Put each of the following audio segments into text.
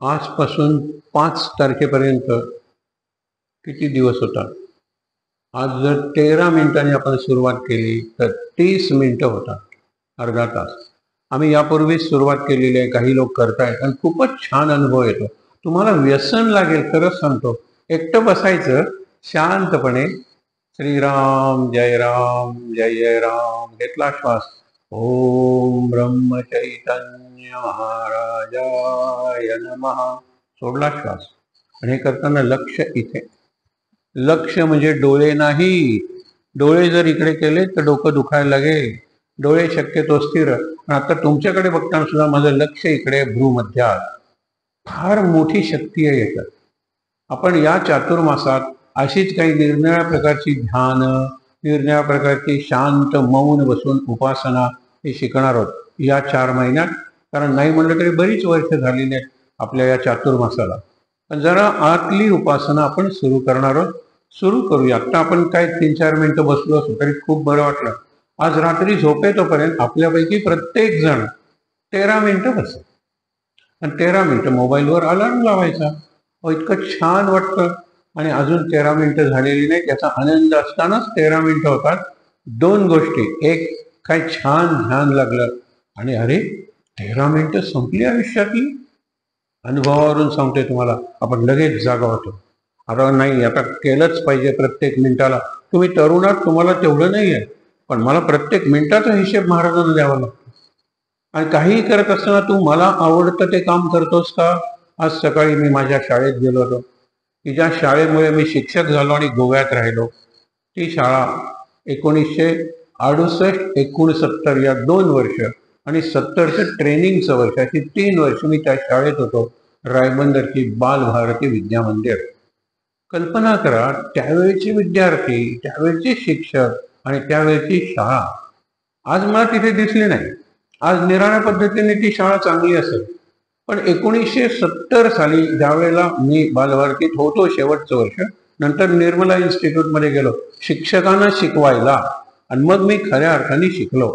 आजपासून 5 तारखेपर्यंत किती दिवस होतात? आज जर 13 मिनिटांनी आपण सुरुवात केली तर 30 मिनिटं होतात, अर्धा तास. आम्ही यापूर्वीच सुरुवात केलेली आहे, काही लोक करतायत आणि खूपच छान अनुभव येतो. तुम्हाला व्यसन लागेल, खरंच सांगतो. एकटं बसायचं शांतपणे, श्रीराम जय राम जय जय राम, घेतला श्वास, ओम ब्रह्म चैतन्य महाराजाय नमः, सोडला श्वास. आणि हे करताना लक्ष इथे. लक्ष म्हणजे डोळे नाही. डोळे जर इकडे केले तर डोकं दुखायला लागेल. डोळे शक्यतो स्थिर. आता तुमच्याकडे बघताना सुद्धा माझं लक्ष इकडे भ्रूमध्यात. फार मोठी शक्ती आहे याच्यात. आपण या चातुर्मासात अशीच काही निरनिराळ्या प्रकारची ध्यान, निरनिराळ्या प्रकारची शांत मौन बसून उपासना हे शिकणार आहोत या 4 महिन्यात. कारण नाही म्हणलं तरी बरीच वर्ष झालेली आहेत आपल्या या चातुर्मासाला. पण जरा आतली उपासना आपण सुरू करणार आहोत. सुरू करूया. आता आपण काय 3-4 मिनिटं बसलो असो तरी खूप बरं वाटलं. आज रात्री झोपेतोपर्यंत आपल्यापैकी प्रत्येक जण 13 मिनिटं बस आणि 13 मिनिटं मोबाईलवर अलार्म लावायचा. इतकं छान वाटतं. आणि अजून 13 मिनिटं झालेली नाही, त्याचा आनंद असतानाच 13 मिनिटं होतात. 2 गोष्टी. एक, काय छान ध्यान लागलं आणि अरे 13 मिनिटं संपली आयुष्यातली. अनुभवावरून सांगतोय तुम्हाला, आपण लगेच जागा होतो. आता नाही, आता केलंच पाहिजे प्रत्येक मिनिटाला. तुम्ही तरुणात, तुम्हाला तेवढं नाही आहे, पण मला प्रत्येक मिनिटाचा हिशेब महाराजांना द्यावा लागतो. आणि काहीही करत असताना तू मला आवडतं ते काम करतोस का? आज सकाळी मी माझ्या शाळेत गेलो होतो, की ज्या शाळेमुळे मी शिक्षक झालो आणि गोव्यात राहिलो. ती शाळा 1968-69 या 2 वर्ष आणि 70चं ट्रेनिंगचं वर्ष, अशी 3 वर्ष मी त्या शाळेत होतो. रायबंदरची बालभारती विद्या मंदिर. कल्पना करा, त्यावेळेचे विद्यार्थी, त्यावेळेचे शिक्षक आणि त्यावेळेची शाळा. आज मला तिथे दिसली नाही. आज निराळ्या पद्धतीने ती शाळा चांगली असेल. पण 1970 साली ज्यावेळेला मी बालभारतीत होतो शेवटचं वर्ष, नंतर निर्मला इन्स्टिट्यूटमध्ये गेलो शिक्षकांना शिकवायला, आणि मग मी खऱ्या अर्थाने शिकलो.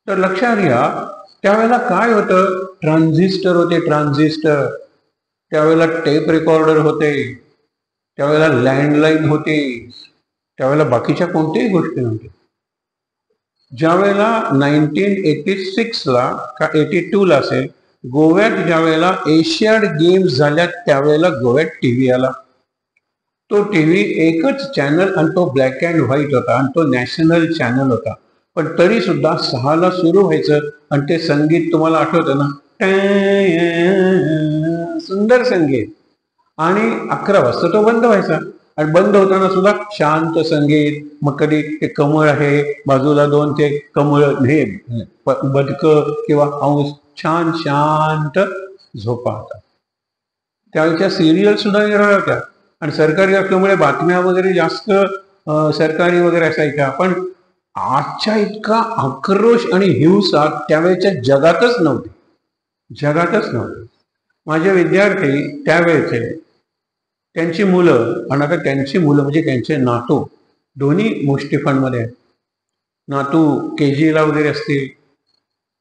तर लक्षात घ्या, त्यावेळेला काय होतं? ट्रान्झिस्टर होते, ट्रान्झिस्टर. त्यावेळेला टेप रेकॉर्डर होते, त्यावेळेला लँडलाईन होती, त्यावेळेला बाकीच्या कोणत्याही गोष्टी नव्हत्या. ज्यावेळेला 1986ला का 82ला असेल, गोव्यात ज्यावेळेला एशियाड गेम्स झाल्या, त्यावेळेला गोव्यात टीव्ही आला. तो टीव्ही एकच चॅनल आणि तो ब्लॅक अँड व्हाईट होता आणि तो नॅशनल चॅनल होता. पण तरी सुद्धा 6ला सुरू व्हायचं आणि ते संगीत तुम्हाला आठवतं ना, सुंदर संगीत. आणि 11 वाजता तो बंद व्हायचा. आणि बंद होताना सुद्धा शांत संगीत. मग कधी ते कमळ आहे बाजूला 2 ते कमळ, हे बदकं किंवा हंस, छान शांत झोपा होता. त्यावेळेच्या सिरियल सुद्धा निराळ्या होत्या. आणि सरकारी असल्यामुळे बातम्या वगैरे जास्त सरकारी वगैरे असायच्या. पण आजच्या इतका आक्रोश आणि हिंसा त्यावेळेच्या जगातच नव्हती, जगातच नव्हती. माझे विद्यार्थी त्यावेळेचे, त्यांची मुलं, आणि आता त्यांची मुलं म्हणजे त्यांचे नातू, दोन्ही मुष्टी फंडमध्ये आहेत. नातू KGला वगैरे असतील.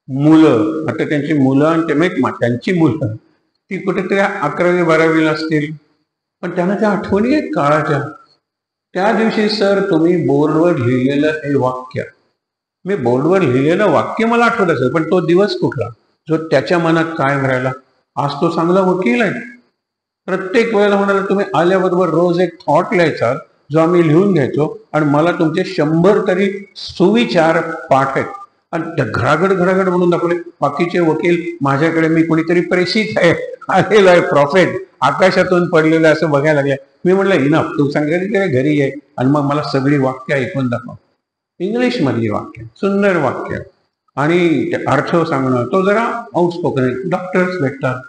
मुलं, आता त्यांची मुलं आणि त्यांची मुलं ती कुठेतरी 11वी-12वीला असतील. पण त्यांना त्या आठवणी आहेत काळाच्या. त्या दिवशी सर तुम्ही बोर्डवर लिहिलेलं हे वाक्य, मी बोर्डवर लिहिलेलं वाक्य मला आठवत असेल, पण तो दिवस कुठला जो त्याच्या मनात कायम राहिला. आज तो चांगला वकील आहे. प्रत्येक वेळेला म्हणाला, तुम्ही आल्याबरोबर रोज एक थॉट लिहायचा जो आम्ही लिहून घ्यायचो, आणि मला तुमचे 100 तरी सुविचार पाठ आहेत. आणि घरागड घरागड म्हणून दाखवले. बाकीचे वकील माझ्याकडे, मी कोणीतरी प्रेषित आहे, आलेला आहे, प्रॉफेट, आकाशातून पडलेलं असं बघायला लागले. मी म्हटलं, इनफ, तू सांगितलं घरी आहे आणि मग मला सगळी वाक्य ऐकून दाखव. इंग्लिश मधली वाक्य, सुंदर वाक्य आणि अर्थ सांगणं. तो जरा आउटस्पोकन आहे. डॉक्टर्स भेटतात,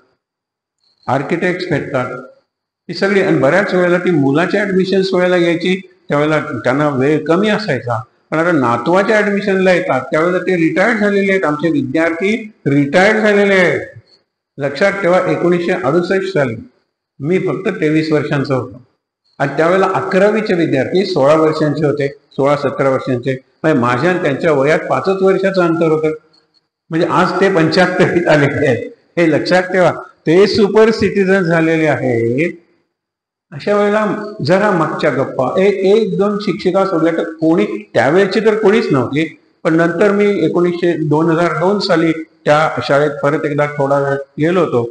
आर्किटेक्ट्स भेटतात, ही सगळी. आणि बऱ्याच वेळेला ती मुलाच्या ऍडमिशन्स वेळेला यायची, त्यावेळेला त्यांना वेळ कमी असायचा. पण आता नातवाच्या ऍडमिशनला येतात त्यावेळेला ते रिटायर्ड झालेले आहेत. आमचे विद्यार्थी रिटायर्ड झालेले आहेत. लक्षात ठेवा, 1968 साली मी फक्त 23 वर्षांचा होतो. आणि त्यावेळेला 11वीचे विद्यार्थी 16 वर्षांचे होते, 16-17 वर्षांचे. म्हणजे माझ्या त्यांच्या वयात 5 वर्षाचं अंतर होतं. म्हणजे आज ते 75 आलेले आहेत. हे लक्षात ठेवा. ते सुपर सिटीजन झालेले आहेत. अशा वेळेला जरा मागच्या गप्पा, एक दोन शिक्षिका सोडल्या तर कोणी त्यावेळेची तर कोणीच नव्हती. पण नंतर मी 2002 साली त्या शाळेत परत एकदा थोडा वेळ गेलो होतो.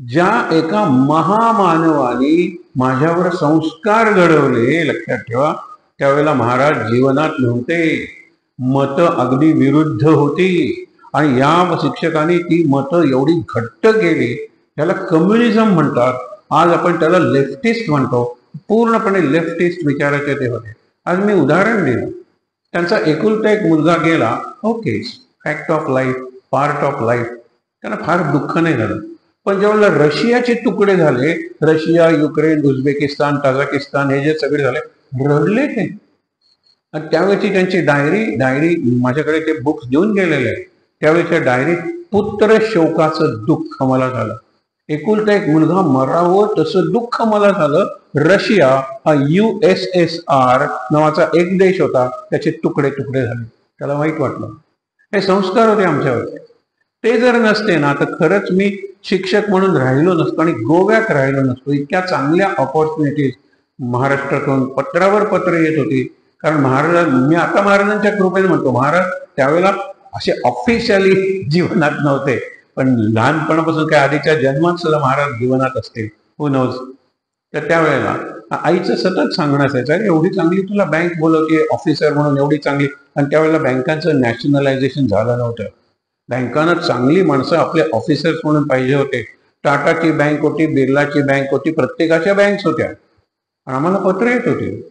ज्या एका महामानवाने माझ्यावर संस्कार घडवले, लक्षात ठेवा, त्यावेळेला महाराज जीवनात नव्हते. मतं अगदी विरुद्ध होती आणि या शिक्षकांनी ती मतं एवढी घट्ट केली. त्याला कम्युनिझम म्हणतात, आज आपण त्याला लेफ्टिस्ट म्हणतो. पूर्णपणे लेफ्टिस्ट विचाराचे ते होते. आज मी उदाहरण दिलं, त्यांचा एकुलता एक मुलगा गेला, okay, fact of life, part of life, त्यांना फार दुःख नाही झालं. पण जेव्हा रशियाचे तुकडे झाले, रशिया, युक्रेन, उझबेकिस्तान, ताजिकिस्तान, हे जे सगळे झाले, रडले ते. आणि त्यावेळेची त्यांची डायरी माझ्याकडे ते बुक्स देऊन गेलेले आहे. त्यावेळेच्या डायरीत पुत्र शोकाचं दुःख मला झालं. एकुलता एक मुलगा मरावं तसं दुःख मला झालं. रशिया हा USSR नावाचा एक देश होता, त्याचे तुकडे तुकडे झाले. त्याला वाईट वाटलं. हे संस्कार होते आमच्यावरचे. ते जर नसते ना तर खरंच मी शिक्षक म्हणून राहिलो नसतो आणि गोव्यात राहिलो नसतो. इतक्या चांगल्या ऑपॉर्च्युनिटीज महाराष्ट्रातून पत्रावर पत्र येत होती. कारण मी आता महाराजांच्या कृपेने म्हणतो, महाराज त्यावेळेला असे ऑफिशियली जीवनात नव्हते, पण लहानपणापासून काय आधीच्या जन्मात सुद्धा महाराज जीवनात असतील, हु नोज. तर त्यावेळेला आईचं सतत सांगणं असायचं, एवढी चांगली तुला बँक बोलवते ऑफिसर म्हणून, एवढी चांगली. आणि त्यावेळेला बँकांचं नॅशनलायझेशन झालं नव्हतं. बँकांना चांगली माणसं आपले ऑफिसर्स म्हणून पाहिजे होते. टाटाची बँक होती, बिर्लाची बँक होती, प्रत्येकाच्या बँक्स होत्या. आम्हाला पत्र येत होते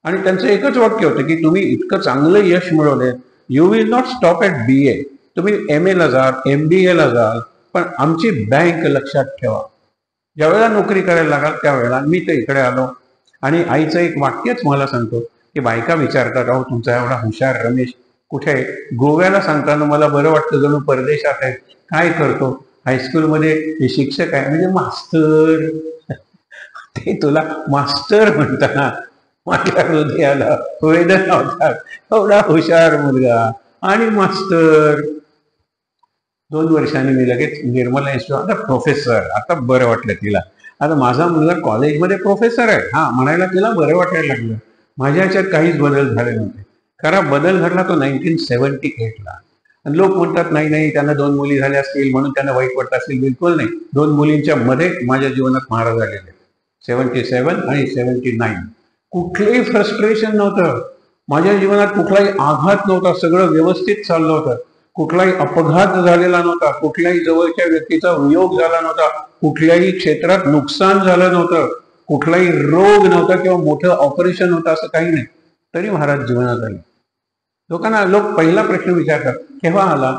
आणि त्यांचं एकच वाक्य होतं की तुम्ही इतकं चांगलं यश मिळवले, you will not stop at BA, तुम्ही MA ला जाल, MBA ला जाल, पण आमची बँक लक्षात ठेवा. ज्यावेळेला नोकरी करायला लागाल त्यावेळेला. मी तर इकडे आलो आणि आईचं एक वाक्यच मला सांगतो की बायका विचारतात, अहो तुमचा एवढा हुशार रमेश कुठे आहे? गोव्याला सांगताना मला बरं वाटतं, जणू परदेशात आहे. काय करतो? हायस्कूलमध्ये शिक्षक आहे. म्हणजे मास्तर. ते तुला मास्टर म्हणताना माझ्या हृदयाला वेदना होतात. एवढा हुशार मुलगा आणि मास्टर. 2 वर्षांनी मी लगेच निर्मला इन्स्टिट्यूट, आता प्रोफेसर. आता बरं वाटलं तिला. आता माझा मुलगा कॉलेजमध्ये प्रोफेसर आहे, हा म्हणायला तिला बरं वाटायला लागलं. माझ्या ह्याच्यात काहीच बदल झाले नव्हते. खरा बदल घडला तो 1978ला. आणि लोक म्हणतात नाही त्यांना 2 मुली झाल्या असतील म्हणून त्यांना वाईट वाटत असतील. बिलकुल नाही. 2 मुलींच्या मध्ये माझ्या जीवनात महाराज आलेले. 77 आणि 79. कुठलंही फ्रस्ट्रेशन नव्हतं माझ्या जीवनात, कुठलाही आघात नव्हता. सगळं व्यवस्थित चाललं होतं. कुठलाही अपघात झालेला नव्हता, कुठल्याही जवळच्या व्यक्तीचा वियोग झाला नव्हता, कुठल्याही क्षेत्रात नुकसान झालं नव्हतं, कुठलाही रोग नव्हता किंवा मोठं ऑपरेशन होतं, असं काही नाही. तरी महाराज जीवनात आले. लोक पहिला प्रश्न विचारतात, केव्हा आला?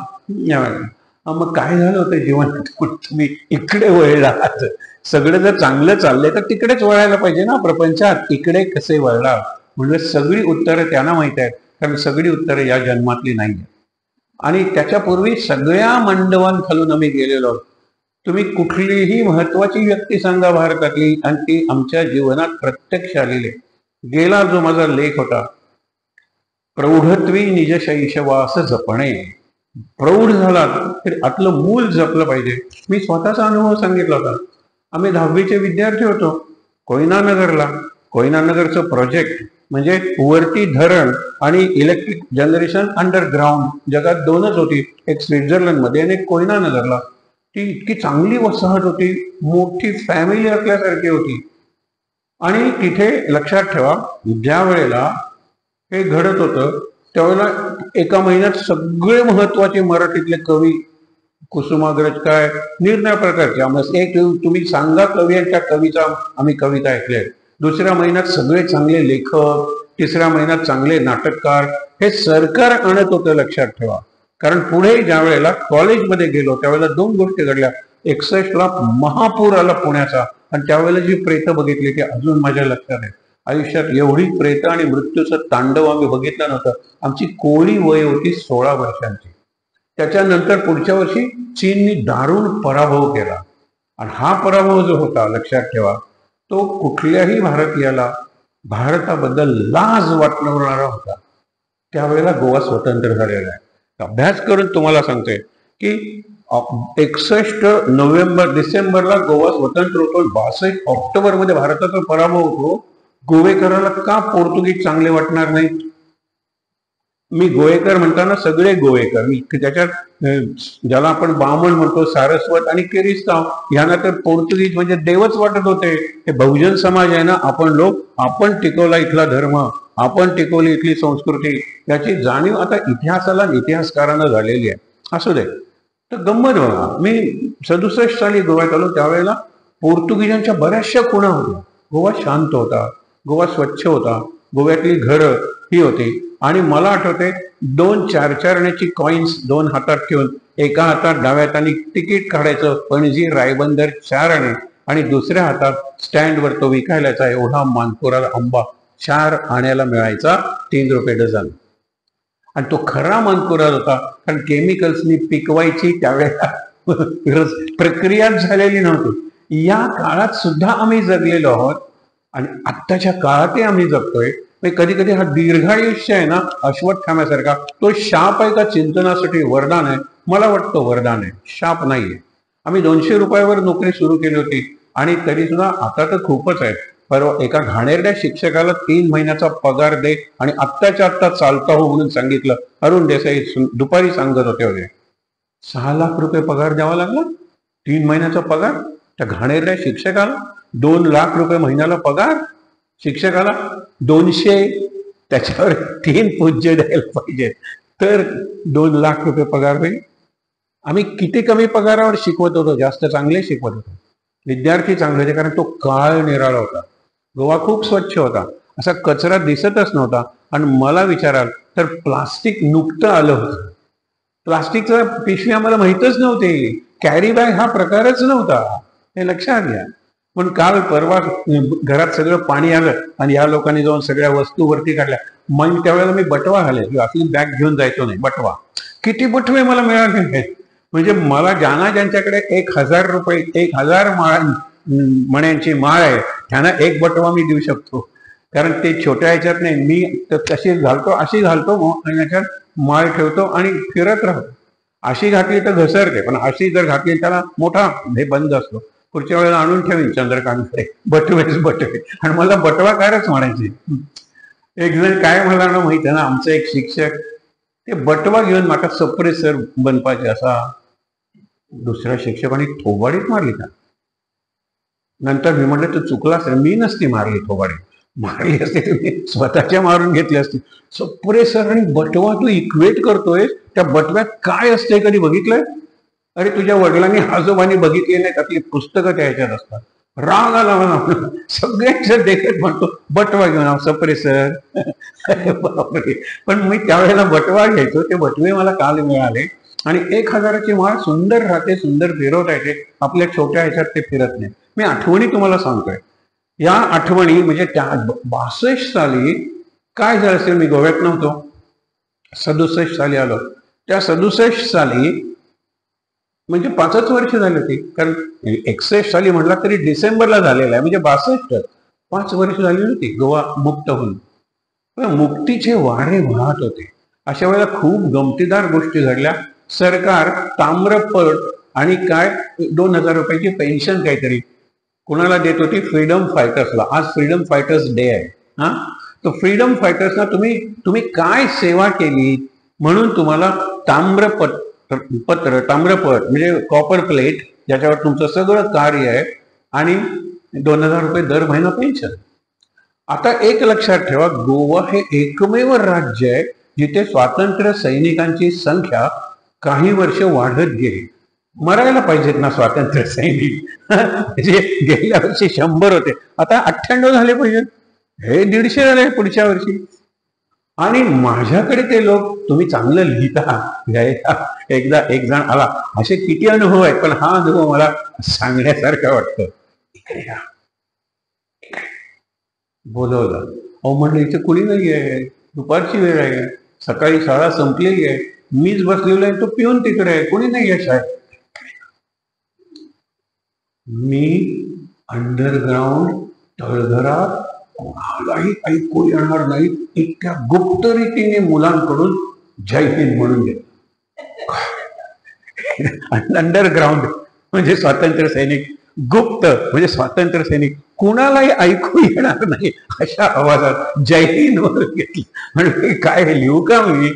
मग काय झालं होतं जीवनात, तुम्ही इकडे वळलात? सगळं जर चांगलं चाललंय तर तिकडेच वळायला पाहिजे ना प्रपंचात. इकडे कसे वळला? म्हणजे सगळी उत्तरं त्यांना माहित आहेत, कारण सगळी उत्तरं या जन्मातली नाही आहेत. आणि त्याच्यापूर्वी सगळ्या मांडवांखालून आम्ही गेलेलो. तुम्ही कुठलीही महत्वाची व्यक्ती सांगा भारतातली आणि ती आमच्या जीवनात प्रत्यक्ष आलेली. गेला जो माझा लेख होता, प्रौढत्वी निज शैशवास जपणे. प्रौढ झाला तर आतलं मूल जपलं पाहिजे. मी स्वतःचा अनुभव सांगितला होता. आम्ही 10वीचे विद्यार्थी होतो कोयनानगरला. कोयनानगरचं प्रोजेक्ट म्हणजे वरती धरण आणि इलेक्ट्रिक जनरेशन अंडरग्राऊंड. जगात 2च होती, एक स्वित्झर्लंडमध्ये आणि एक कोयनानगरला. ती इतकी चांगली वसाहत होती, मोठी फॅमिली असल्यासारखी होती. आणि तिथे लक्षात ठेवा, ज्या वेळेला हे घडत होतं त्यावेळेला एका महिन्यात सगळे महत्वाचे मराठीतले कवी, कुसुमाग्रज काय निरनिराळ्या प्रकारचे, एक तुम्ही सांगा कवी आणि त्या कवीचा आम्ही कविता ऐकल्या. दुसऱ्या महिन्यात सगळे चांगले लेखक, तिसऱ्या महिन्यात चांगले नाटककार, हे सरकार आणत होतं, लक्षात ठेवा. कारण पुढे ज्या वेळेला कॉलेजमध्ये गेलो त्यावेळेला 2 गोष्टी घडल्या. 61ला महापूर आला पुण्याचा आणि त्यावेळेला जी प्रेतं बघितली ती अजून माझ्या लक्षात आहे. आयुष्यात एवढी प्रेतं आणि मृत्यूचं तांडव आम्ही बघितलं नव्हतं. आमची कोळी वय होती 16 वर्षांची. त्याच्यानंतर पुढच्या वर्षी चीननी दारुण पराभव केला आणि हा पराभव जो होता, लक्षात ठेवा, तो कुठल्याही भारतीयाला भारताबद्दल लाज वाटणारा होता. त्यावेळेला गोवा स्वतंत्र झालेला आहे. अभ्यास करून तुम्हाला सांगतोय की 61 नोव्हेंबर डिसेंबरला गोवा स्वतंत्र होतो, 62 ऑक्टोबर मध्ये भारताचा पराभव होतो. गोवेकराला का पोर्तुगीज चांगले वाटणार नाही? मी गोवेकर म्हणताना सगळे गोवेकर, मी त्याच्यात ज्याला आपण बामण म्हणतो, सारस्वत आणि किरिस्ताव यांना तर पोर्तुगीज म्हणजे देवच वाटत होते. हे बहुजन समाज आहे ना, आपण टिकवला इथला धर्म, आपण टिकवली इथली संस्कृती, याची जाणीव आता इतिहासाला इतिहासकारांना झालेली आहे. असू दे. तर गंमत बघा, मी 67 साली गोव्यात आलो, त्यावेळेला पोर्तुगीजांच्या बऱ्याचशा खुणा होत्या. गोवा शांत होता, गोवा स्वच्छ होता, गोव्यातली घरं ही होती. आणि मला आठवते 2 4 आण्याची कॉइन्स 2 हातात ठेवून एका हातात डाव्या हाताने तिकीट काढायचं, पणजी रायबंदर 4 आणे, आणि दुसऱ्या हातात स्टँडवर तो विकायलाचा एवढा मानकोराला आंबा 4 आण्याला मिळायचा, 3 रुपये डझन. आणि तो खरा मानकोराल होता, कारण केमिकल्सनी पिकवायची त्यावेळेला प्रक्रियाच झालेली नव्हती. या काळात सुद्धा आम्ही जगलेलो आहोत आणि आत्ताच्या काळातही आम्ही जगतोय. कधी कधी हा दीर्घायुष्य आहे ना, अश्वत्थाम्यासारखा, तो शाप आहे का चिंतनासाठी वरदान आहे? मला वाटतं वरदान आहे, शाप नाहीये. आम्ही 200 रुपयावर नोकरी सुरू केली होती आणि तरी सुद्धा आता तर खूपच आहे. परवा एका घाणेरड्या शिक्षकाला 3 महिन्याचा पगार दे आणि आत्ताच्या आत्ता चालता हो म्हणून सांगितलं. अरुण देसाई दुपारी सांगत होते वगैरे. 6 लाख रुपये पगार द्यावा लागला, 3 महिन्याचा पगार त्या घाणेरड्या शिक्षकाला. 2 लाख रुपये महिन्याला पगार शिक्षकाला, 200, त्याच्यावर 3 पूज्य द्यायला पाहिजे, तर 2 लाख रुपये पगार होईल. आम्ही किती कमी पगारावर शिकवत होतो, जास्त चांगले शिकवत होतो, विद्यार्थी चांगले होते, कारण तो काळ निराळा होता. गोवा खूप स्वच्छ होता, असा कचरा दिसतच नव्हता. आणि मला विचाराल तर प्लास्टिक नुकतं आलं होतं. प्लास्टिकचा पिशवी आम्हाला माहीतच नव्हते, कॅरी बॅग हा प्रकारच नव्हता, हे लक्षात घ्या. पण काल परवा घरात सगळं पाणी आलं आणि या लोकांनी जाऊन सगळ्या वस्तू वरती काढल्या. मग त्यावेळेला मी बटवा घाले, असली बॅग घेऊन जायचो नाही. बटवा, किती बटवे मला मिळाले. म्हणजे मला ज्यांच्याकडे 1000 रुपये, 1000 मण्यांची माळ आहे, त्यांना एक बटवा मी देऊ शकतो, कारण ते छोट्या ह्याच्यात नाही. मी तशी घालतो, अशी घालतो आणि याच्यात माळ ठेवतो आणि फिरत राहतो. अशी घातली तर घसरते, पण अशी जर घातली त्याला मोठा हे बंद असतो. पुढच्या वेळेला आणून ठेवीन चंद्रकांतकडे बटवेच बटवे, आणि मला बटवा कारच म्हणायचे. एक जण काय मला ना माहित आहे ना, आमचा एक शिक्षक, ते बटवा घेऊन माका सप्रेसर बनपायचे असा. दुसऱ्या शिक्षकांनी थोबाडीत मारली का. नंतर मी म्हटलं तू चुकलास रे, मी नसती मारली थोबाडी, मारली असते तुम्ही स्वतःच्या मारून घेतली असती. सप्रेसर आणि बटवा तू इक्वेट करतोय, त्या बटव्यात काय असते कधी बघितलंय? अरे तुझ्या वडिलांनी आजोबांनी बघितले नाही, त्यातली पुस्तकं त्या ह्याच्यात असतात. राग आला मला, सगळ्यांचं देखत म्हणतो बटवा घेऊन सप्रेसर. बापरे. पण मी त्यावेळेला बटवा घ्यायचो, ते बटवे मला काल मिळाले. आणि 1000ची माळ सुंदर राहते, सुंदर फिरवता येते. आपल्या छोट्या ह्याच्यात ते फिरत नाही. मी आठवणी तुम्हाला सांगतोय. या आठवणी म्हणजे त्या 62 साली काय झालं असेल, मी गोव्यात नव्हतो, 67 साली आलो. त्या 67 साली म्हणजे 5च वर्ष झाली होती, कारण 61 साली म्हटला तरी डिसेंबरला झालेला आहे, म्हणजे 62, 5 वर्ष झाली होती गोवा मुक्त होऊन. मुक्तीचे वारे वाहत होते. अशा वेळेला खूप गमतीदार गोष्टी घडल्या. सरकार ताम्रपट आणि काय 2000 रुपयाची पेन्शन काहीतरी कोणाला देत होती, फ्रीडम फायटर्सला. आज फ्रीडम फायटर्स डे आहे. हा, तर फ्रीडम फायटर्सना तुम्ही काय सेवा केली म्हणून तुम्हाला ताम्रपट म्हणजे कॉपर प्लेट, ज्याच्यावर तुमचं सगळं कार्य आहे, आणि 2000 रुपये दर महिना पेन्शन. आता एक लक्षात ठेवा, गोवा हे एकमेव राज्य आहे जिथे स्वातंत्र्य सैनिकांची संख्या काही वर्ष वाढत गेली. मरायला पाहिजेत ना स्वातंत्र्य सैनिक. म्हणजे गेल्या वर्षी 100 होते, आता 98 झाले पाहिजे, हे 150 झाले पुढच्या वर्षी. आणि माझ्याकडे ते लोक, तुम्ही चांगलं लिहिता, एकदा एक जण आला, असे किती अनुभव आहेत, पण हा अनुभव मला सांगण्यासारखा वाटतं. इकडे या, बोलवलं. अहो म्हणलं इथे कुणी नाही आहे, दुपारची वेळ आहे, सकाळी शाळा संपलेली आहे, मीच बसलेलो आहे, तो पिऊन तिकडे आहे, कुणी नाही आहे शाळेत. मी अंडरग्राऊंड तळघरात कोणालाही ऐकू येणार नाही इतक्या गुप्त रीतीने मुलांकडून जय हिंद म्हणून घेतलं. अंडरग्राऊंड म्हणजे स्वातंत्र्य सैनिक, गुप्त म्हणजे स्वातंत्र्य सैनिक, कुणालाही ऐकू येणार नाही अशा आवाजात जय हिंद म्हणून घेतली. म्हणजे काय हे लिहू का मी,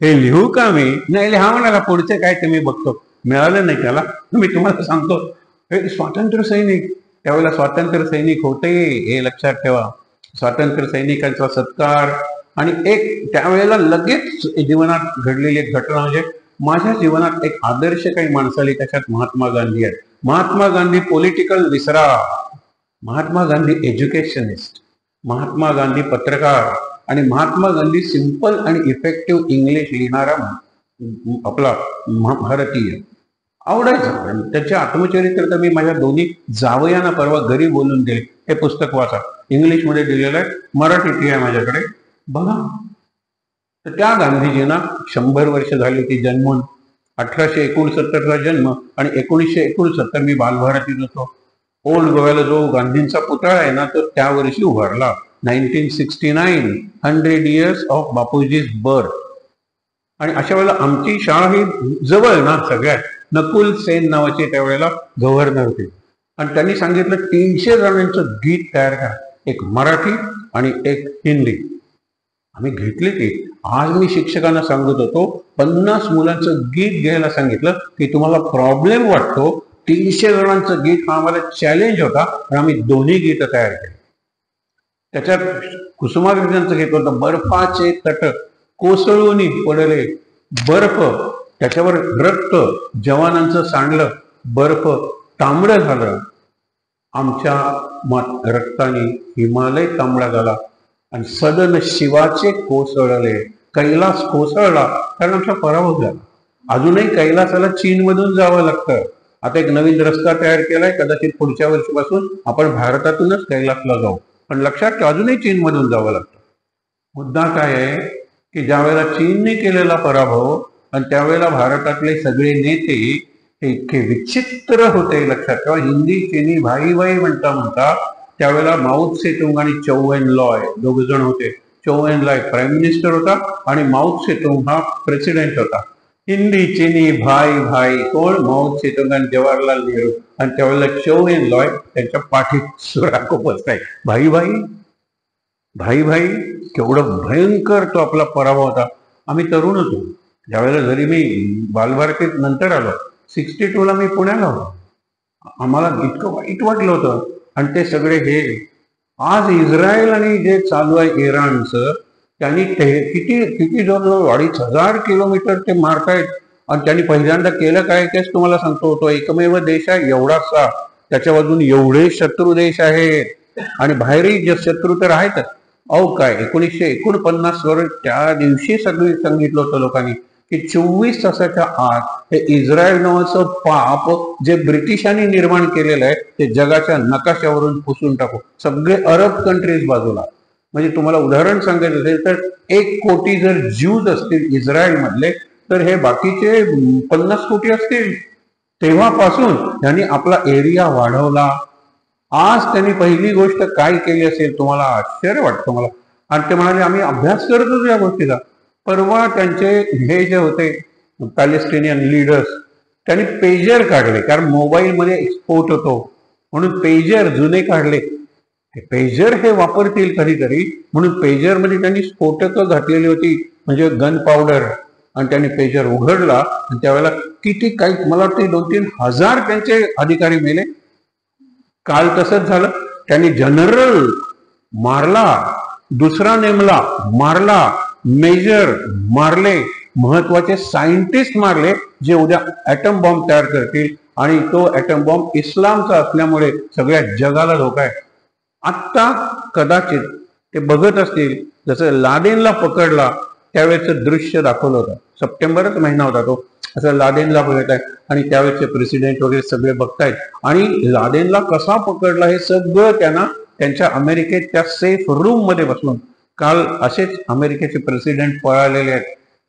हे लिहू का मी, नाही लिहा म्हणाला, पुढचे काय ते मी बघतो. मिळालं नाही त्याला, मी तुम्हाला सांगतो. हे स्वातंत्र्य सैनिक, त्यावेळेला स्वातंत्र्य सैनिक होते हे लक्षात ठेवा. स्वातंत्र्य सैनिकांचा सत्कार. आणि एक त्यावेळेला लगेच जीवनात घडलेली एक घटना म्हणजे माझ्या जीवनात एक आदर्श काही माणसाली, त्याच्यात महात्मा गांधी आहेत. महात्मा गांधी पॉलिटिकल विसरा, महात्मा गांधी एज्युकेशनिस्ट, महात्मा गांधी पत्रकार, आणि महात्मा गांधी सिंपल आणि इफेक्टिव्ह इंग्लिश लिहिणारा आपला भारतीय आवडायचं. त्याचे आत्मचरित्र तर मी माझ्या दोन्ही जावयांना परवा घरी बोलून दिले, हे पुस्तक वाचा, इंग्लिशमध्ये दिलेलं आहे, मराठीत आहे माझ्याकडे, बघा. तर त्या गांधीजींना 100 वर्ष झाली होती जन्मून. 1869चा जन्म आणि 1969 मी बालभारतीत होतो. ओल्ड गोव्याला जो गांधींचा पुतळा आहे ना, तो त्या वर्षी उभारला. 1969, 100 years ऑफ बापूजीज बर्थ. आणि अशा वेळेला आमची शाळा ही जवळ ना सगळ्यात. नकुल सेन नावाचे त्यावेळेला गव्हर्नर होते, आणि त्यांनी सांगितलं 300 जणांचं गीत तयार करा, एक मराठी आणि एक हिंदी. आम्ही घेतली ती. आज मी शिक्षकांना सांगत होतो, 50 मुलांचं गीत घ्यायला सांगितलं की तुम्हाला प्रॉब्लेम वाटतो, 300 जणांचं गीत हा आम्हाला चॅलेंज होता, आणि आम्ही दोन्ही गीत तयार केली. त्याच्यात कुसुमाग्रजांचं गीत होतं, बर्फाचे तट कोसळून पडले, बर्फ त्याच्यावर रक्त जवानांचं सांडलं, बर्फ तांबडं झालं, आमच्या रक्ताने हिमालय तांबडा झाला, आणि सदन शिवाचे कोसळले, कैलास कोसळला, कारण आमचा पराभव झाला. अजूनही कैलासाला चीनमधून जावं लागतं. आता एक नवीन रस्ता तयार केलाय, कदाचित पुढच्या वर्षीपासून आपण भारतातूनच कैलासला जाऊ, पण लक्षात ठेवा अजूनही चीनमधून जावं लागतं. मुद्दा काय आहे की ज्या वेळेला चीनने केलेला पराभव आणि त्यावेळेला भारतातले सगळे नेते हे इतके विचित्र होते, लक्षात ठेवा. हिंदी चीनी भाई भाई म्हणता त्यावेळेला माओ त्से-तुंग आणि चौ एन लॉय दोघ जण होते. चौ एन लॉय प्राईम मिनिस्टर होता आणि माओ त्से-तुंग हा प्रेसिडेंट होता. हिंदी चीनी भाई भाई कोण, माओ त्से-तुंग आणि जवाहरलाल नेहरू. आणि त्यावेळेला चौ एन लॉय त्यांच्या पाठीत सुराखो बसताय, भाई भाई भाई भाई. केवढं भयंकर तो आपला पराभव होता. आम्ही तरुण होतो ज्यावेळेला, जरी मी बालभारतीत नंतर आलो, 62ला मी पुण्याला होतो, आम्हाला इतकं वाईट वाटलं होतं. आणि ते सगळे हे आज इस्रायल आणि जे चालू आहे इराणचं, त्यांनी किती किती जवळजवळ 2500 किलोमीटर ते मारतायत. आणि त्यांनी पहिल्यांदा केलं काय तेच तुम्हाला सांगतो. तो एकमेव देश आहे एवढासा, त्याच्या बाजून एवढे शत्रू देश आहेत, आणि बाहेरही जे शत्रू तर आहेतच. अहो काय 1949 वर त्या दिवशी सगळी सांगितलं होतं लोकांनी की 24 तासाच्या आत हे इस्रायल नावाचं पाप जे ब्रिटिशांनी निर्माण केलेलं आहे ते जगाच्या नकाशावरून पुसून टाकू. सगळे अरब कंट्रीज बाजूला. म्हणजे तुम्हाला उदाहरण सांगायचं असेल तर 1 कोटी जर ज्यूज असतील इस्रायल मधले, तर हे बाकीचे 50 कोटी असतील. तेव्हापासून त्यांनी आपला एरिया वाढवला. आज त्यांनी पहिली गोष्ट काय केली असेल तुम्हाला आश्चर्य वाटतं मला. आणि ते म्हणाले आम्ही अभ्यास करतोच या गोष्टीचा. परवा त्यांचे हे जे होते पॅलेस्टिनियन लीडर्स, त्यांनी पेजर काढले, कारण मोबाईलमध्ये एक्सपोर्ट होतो म्हणून पेजर जुने काढले. ते पेजर हे वापरतील कधीतरी म्हणून पेजर मध्ये त्यांनी स्फोटकं घातलेली होती, म्हणजे गन पावडर. आणि त्यांनी पेजर उघडला आणि त्यावेळेला किती काही, मला वाटतं 2-3 हजार त्यांचे अधिकारी मेले. काल तसंच झालं, त्यांनी जनरल मारला, दुसरा नेमला मारला, मेजर मारले, महत्वाचे सायंटिस्ट मारले जे उद्या ऍटम बॉम्ब तयार करतील. आणि तो ऍटम बॉम्ब इस्लामचा असल्यामुळे सगळ्या जगाला धोका आहे. आत्ता कदाचित ते बघत असतील, जसं लादेनला पकडला त्यावेळेचं दृश्य दाखवलं होतं, सप्टेंबरच महिना होता तो, असं लादेनला बघत आहे आणि त्यावेळेचे प्रेसिडेंट वगैरे सगळे बघतायत. आणि लादेनला कसा पकडला हे सगळं त्यांना त्यांच्या अमेरिकेत त्या सेफ रूम मध्ये बसून. काल असेच अमेरिकेचे प्रेसिडेंट पळालेले आहेत.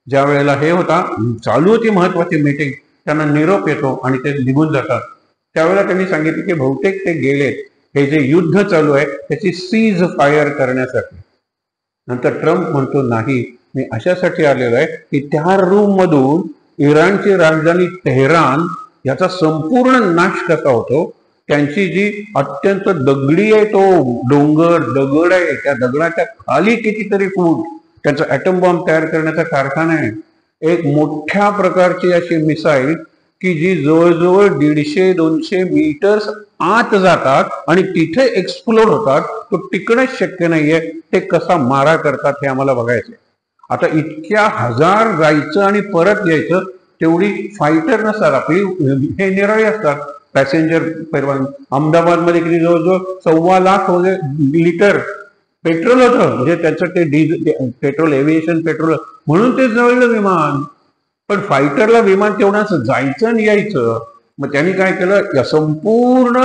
ज्या वेळेला हे होता, चालू होती महत्वाची मीटिंग, त्यांना निरोप येतो आणि ते निघून जातात. त्यावेळेला त्यांनी सांगितलं की बहुतेक ते गेलेत, हे जे युद्ध चालू आहे त्याची सीज फायर करण्यासाठी. नंतर ट्रम्प म्हणतो नाही, मी अशासाठी आलेलो आहे की त्या रूम मधून इराणची राजधानी तेहरान याचा संपूर्ण नाश कसा होतो, त्यांची जी अत्यंत दगडी आहे, तो डोंगर दगड आहे, त्या दगडाच्या खाली कितीतरी फूट त्यांचा ॲटम बॉम्ब तयार करण्याचा कारखाना आहे. एक मोठ्या प्रकारची अशी मिसाईल की जी जवळजवळ 150-200 मीटर्स आत जातात आणि तिथे एक्सप्लोड होतात. तो टिकणंच शक्य नाहीये. ते कसा मारा करतात हे आम्हाला बघायचंय. आता इतक्या हजार जायचं आणि परत यायचं, तेवढी फायटर नसतात आपली, हे निराळी असतात पॅसेंजर परवानगी. अहमदाबादमध्ये किती जवळजवळ 1.25 लाख लिटर पेट्रोल होतं, म्हणजे त्याचं ते पेट्रोल, एव्हिएशन पेट्रोल, म्हणून ते जवळलं विमान. पण फायटरला विमान तेवढंच जायचं आणि यायचं. मग त्यांनी काय केलं, या संपूर्ण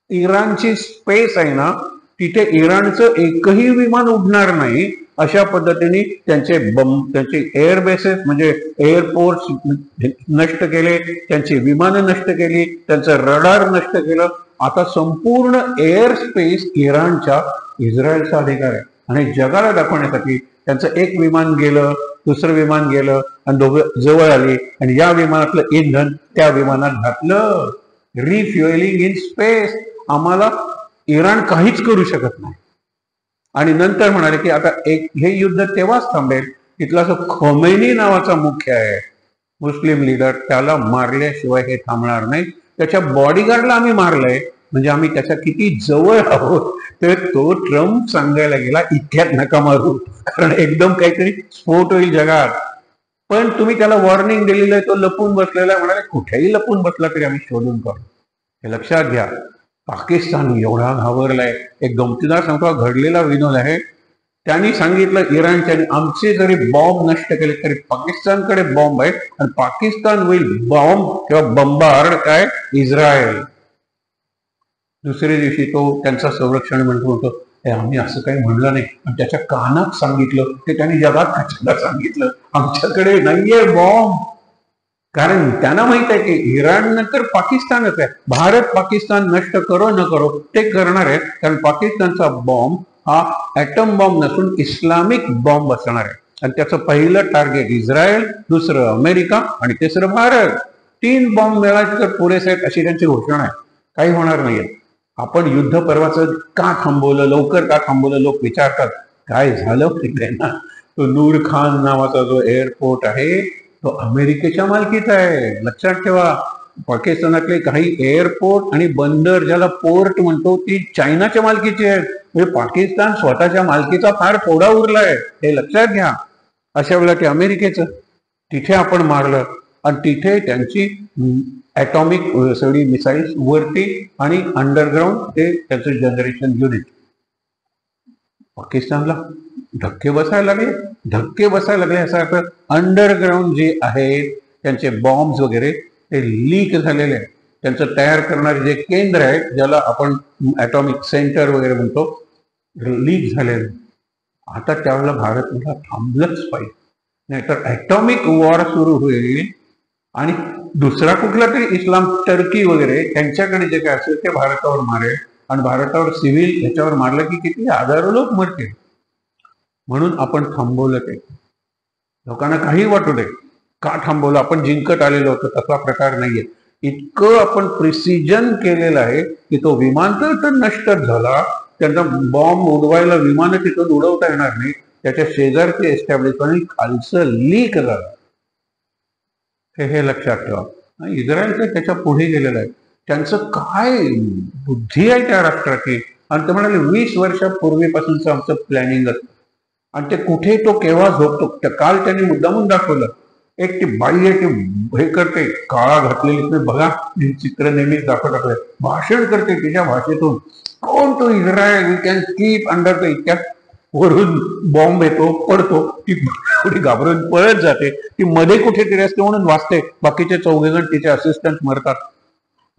इराणची स्पेस आहे ना, तिथे इराणचं एकही विमान उडणार नाही अशा पद्धतीने त्यांचे एअर बेसेस म्हणजे एअरपोर्ट नष्ट केले, त्यांची विमानं नष्ट केली, त्यांचं रडार नष्ट केलं. आता संपूर्ण एअर स्पेस इराणच्या इस्रायलचा अधिकार आहे. आणि जगाला दाखवण्यासाठी त्यांचं एक विमान गेलं, दुसरं विमान गेलं आणि दोघं जवळ आली आणि या विमानातलं इंधन त्या विमानात घातलं. रिफ्युएलिंग इन स्पेस. आम्हाला इराण काहीच करू शकत नाही. आणि नंतर म्हणाले की आता हे युद्ध तेव्हाच थांबेल, तिथला जो खोमेनी नावाचा मुख्य आहे, मुस्लिम लीडर, त्याला मारल्याशिवाय हे थांबणार नाही. त्याच्या बॉडीगार्डला आम्ही मारलंय, म्हणजे आम्ही त्याच्या किती जवळ आहोत. तर तो ट्रम्प सांगायला गेला, इतक्यात नका मारू, कारण एकदम काहीतरी स्फोट होईल जगात. पण तुम्ही त्याला वॉर्निंग दिलेलं आहे, तो लपून बसलेला आहे. म्हणाले कुठेही लपून बसला तरी आम्ही शोधून काढू. हे लक्षात घ्या. पाकिस्तान एवढा घाबरलाय. एक गमतीदार सांगतो, घडलेला विनोद आहे. त्यांनी सांगितलं इराणच्या, आमचे जरी बॉम्ब नष्ट केले तरी पाकिस्तानकडे बॉम्ब आहे आणि पाकिस्तान विल बॉम्ब किंवा बंबार्ड काय इस्रायल. दुसऱ्या दिवशी तो त्यांचा संरक्षण मंत्री म्हणतो, आम्ही असं काही म्हणलं नाही. आणि त्याच्या कानात सांगितलं ते त्यांनी जगात कशाला सांगितलं, आमच्याकडे नाहीये बॉम्ब. कारण त्यांना माहित आहे की इराण नंतर पाकिस्तानच आहे. भारत पाकिस्तान नष्ट करो न करो ते करणार आहे, कारण पाकिस्तानचा बॉम्ब हा ॲटम बॉम्ब नसून इस्लामिक बॉम्ब असणार आहे. आणि त्याचं पहिलं टार्गेट इस्रायल, दुसरं अमेरिका आणि तिसरं भारत. 3 बॉम्ब मिळाले तर पुरेसे आहेत अशी त्यांची घोषणा आहे. काही होणार नाहीये. आपण युद्ध पर्वाचं का थांबवलं, लवकर का थांबवलं, लोक विचारतात. काय झालं माहिती आहे ना, तो नूर खान नावाचा जो एअरपोर्ट आहे तो अमेरिकेच्या मालकीचा आहे. लक्षात ठेवा. पाकिस्तानातले काही एअरपोर्ट आणि बंदर, ज्याला पोर्ट म्हणतो, ती चायनाच्या मालकीची आहेत. म्हणजे पाकिस्तान स्वतःच्या मालकीचा फार थोडा उरलाय, हे लक्षात घ्या. अशा वेळेला ते अमेरिकेचं, तिथे आपण मारलं आणि तिथे त्यांची ॲटॉमिक सगळी मिसाईल्स वरती आणि अंडरग्राऊंड ते त्याचं जनरेशन युनिट. पाकिस्तानला धक्के बसायला लागले असा अर्थ, अंडरग्राऊंड जे आहे त्यांचे बॉम्ब्स वगैरे ते लीक झालेले आहेत. त्यांचं तयार करणारे जे केंद्र आहे, ज्याला आपण ॲटॉमिक सेंटर वगैरे म्हणतो, लीक झालेले. आता त्यावेळेला भारत मला थांबलंच पाहिजे, नाहीतर ॲटॉमिक वॉर सुरू होईल आणि दुसरा कुठला तरी इस्लाम, टर्की वगैरे त्यांच्याकडे जे काय असेल ते भारतावर मारेल आणि भारतावर सिव्हिल ह्याच्यावर मारलं की किती हजारो लोक मरतील. म्हणून आपण थांबवलं. ते लोकांना काही वाटू दे, का थांबवलं, आपण जिंकत आलेलो होतो, तसा प्रकार नाहीये. इतकं आपण प्रिसिजन केलेलं आहे की तो विमानतळ तर नष्टच झाला, त्यांचा बॉम्ब उडवायला विमानं तिथून उडवता येणार नाही, त्याच्या शेजारचे एस्टॅब्लिशमेंट खालचं लीक झालं. हे लक्षात ठेवा. इस्रायलचं त्याच्या पुढे गेलेलं आहे. त्यांचं काय बुद्धी आहे त्या राष्ट्राची. आणि ते म्हणाले 20 वर्षापूर्वीपासूनचं आमचं प्लॅनिंग असतं आणि ते कुठे तो केव्हा झोपतो. काल त्यांनी मुद्दामून दाखवलं, एक ती बाई आहे, ती हे करते, काळा घातलेली, तुम्ही बघा चित्र नेहमीच दाखवत टाकलंय, भाषण करते तिच्या भाषेतून, कोण तो Israel, we can keep under the. इतक्यात वरून बॉम्ब येतो, पडतो, ती थोडी घाबरून पळत जाते, ती मध्ये कुठेतरी असते म्हणून वाचते, बाकीचे 4 जण तिचे असिस्टंट मरतात.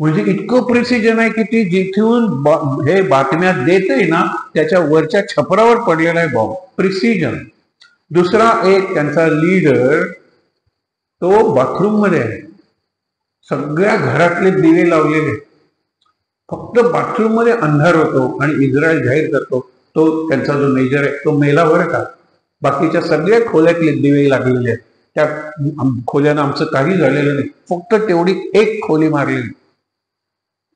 म्हणजे इतकं प्रिसिजन आहे की ती जिथून हे बातम्या देते ना, त्याच्या वरच्या छपरावर पडलेला आहे बॉम्ब. प्रिसिजन. दुसरा एक त्यांचा लीडर, तो बाथरूम मध्ये आहे, सगळ्या घरातले दिवे लावलेले, फक्त बाथरूम मध्ये अंधार होतो आणि इस्रायल जाहीर करतो तो त्यांचा जो मेजर आहे तो मेला बरं का, बाकीच्या सगळ्या खोल्यातले दिवे लागलेले आहेत. त्या खोल्यानं आमचं काही झालेलं नाही, फक्त तेवढी एक खोली मारलेली.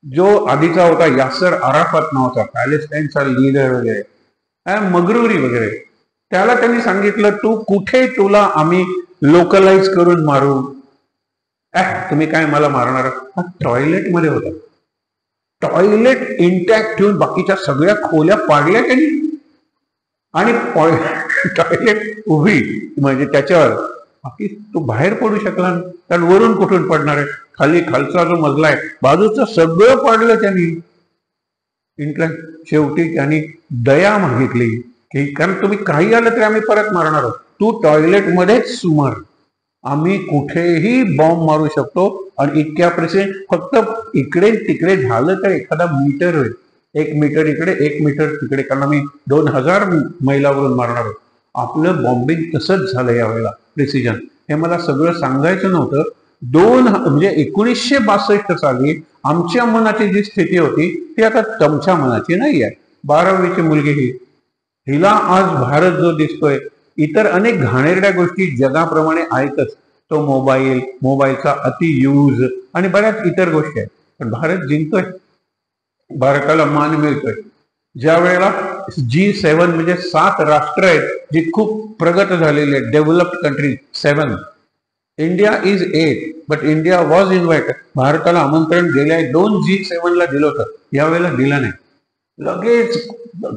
जो आधीचा होता यासर अराफत नव्हता, पॅलेस्टाईनचा लीडर वगैरे, मगरुरी वगैरे, त्याला त्यांनी सांगितलं तू कुठे तुला आम्ही लोकलाइज करून मारू. तुम्ही काय मला मारणार. हा टॉयलेट मध्ये होता. टॉयलेट इंटॅक्ट ठेवून बाकीच्या सगळ्या खोल्या पाडल्या त्यांनी आणि टॉयलेट उभी म्हणजे त्याच्यावर बाकी तो बाहेर पडू शकला नाही, कारण वरून कुठून पडणार आहे. खालचा जो मजला आहे बाजूचं सगळं पाडलं त्यांनी. शेवटी त्यांनी दया मागितली की कारण तुम्ही काही आलं तरी आम्ही परत मारणार आहोत, तू टॉयलेट मध्येच सुमार, आम्ही कुठेही बॉम्ब मारू शकतो आणि इतक्या फक्त इकडे तिकडे झालं तर एखादा मीटर होईल, 1 मीटर इकडे 1 मीटर तिकडे, कारण आम्ही 2000 मैलावरून मारणार आहोत. आपलं बॉम्बिंग तसंच झालं यावेळेला प्रिसिजन. हे मला सगळं सांगायचं नव्हतं. म्हणजे 1962 साली आमच्या मनाची जी स्थिती होती ती आता तुमच्या मनाची नाही आहे. 12वीची मुलगी हिला आज भारत जो दिसतोय, इतर अनेक घाणेरड्या गोष्टी जगाप्रमाणे आहेतच. तो मोबाईलचा अति यूज आणि बऱ्याच इतर गोष्टी आहेत, पण भारत जिंकतोय, भारताला मान मिळतोय. ज्या वेळेला G7 म्हणजे 7 राष्ट्र आहेत जी खूप प्रगत झालेले developed country 7, India is 8, but India was invited. भारताला आमंत्रण गेल्या 2 G7 ला दिलं होतं, यावेळेला दिलं नाही. लगेच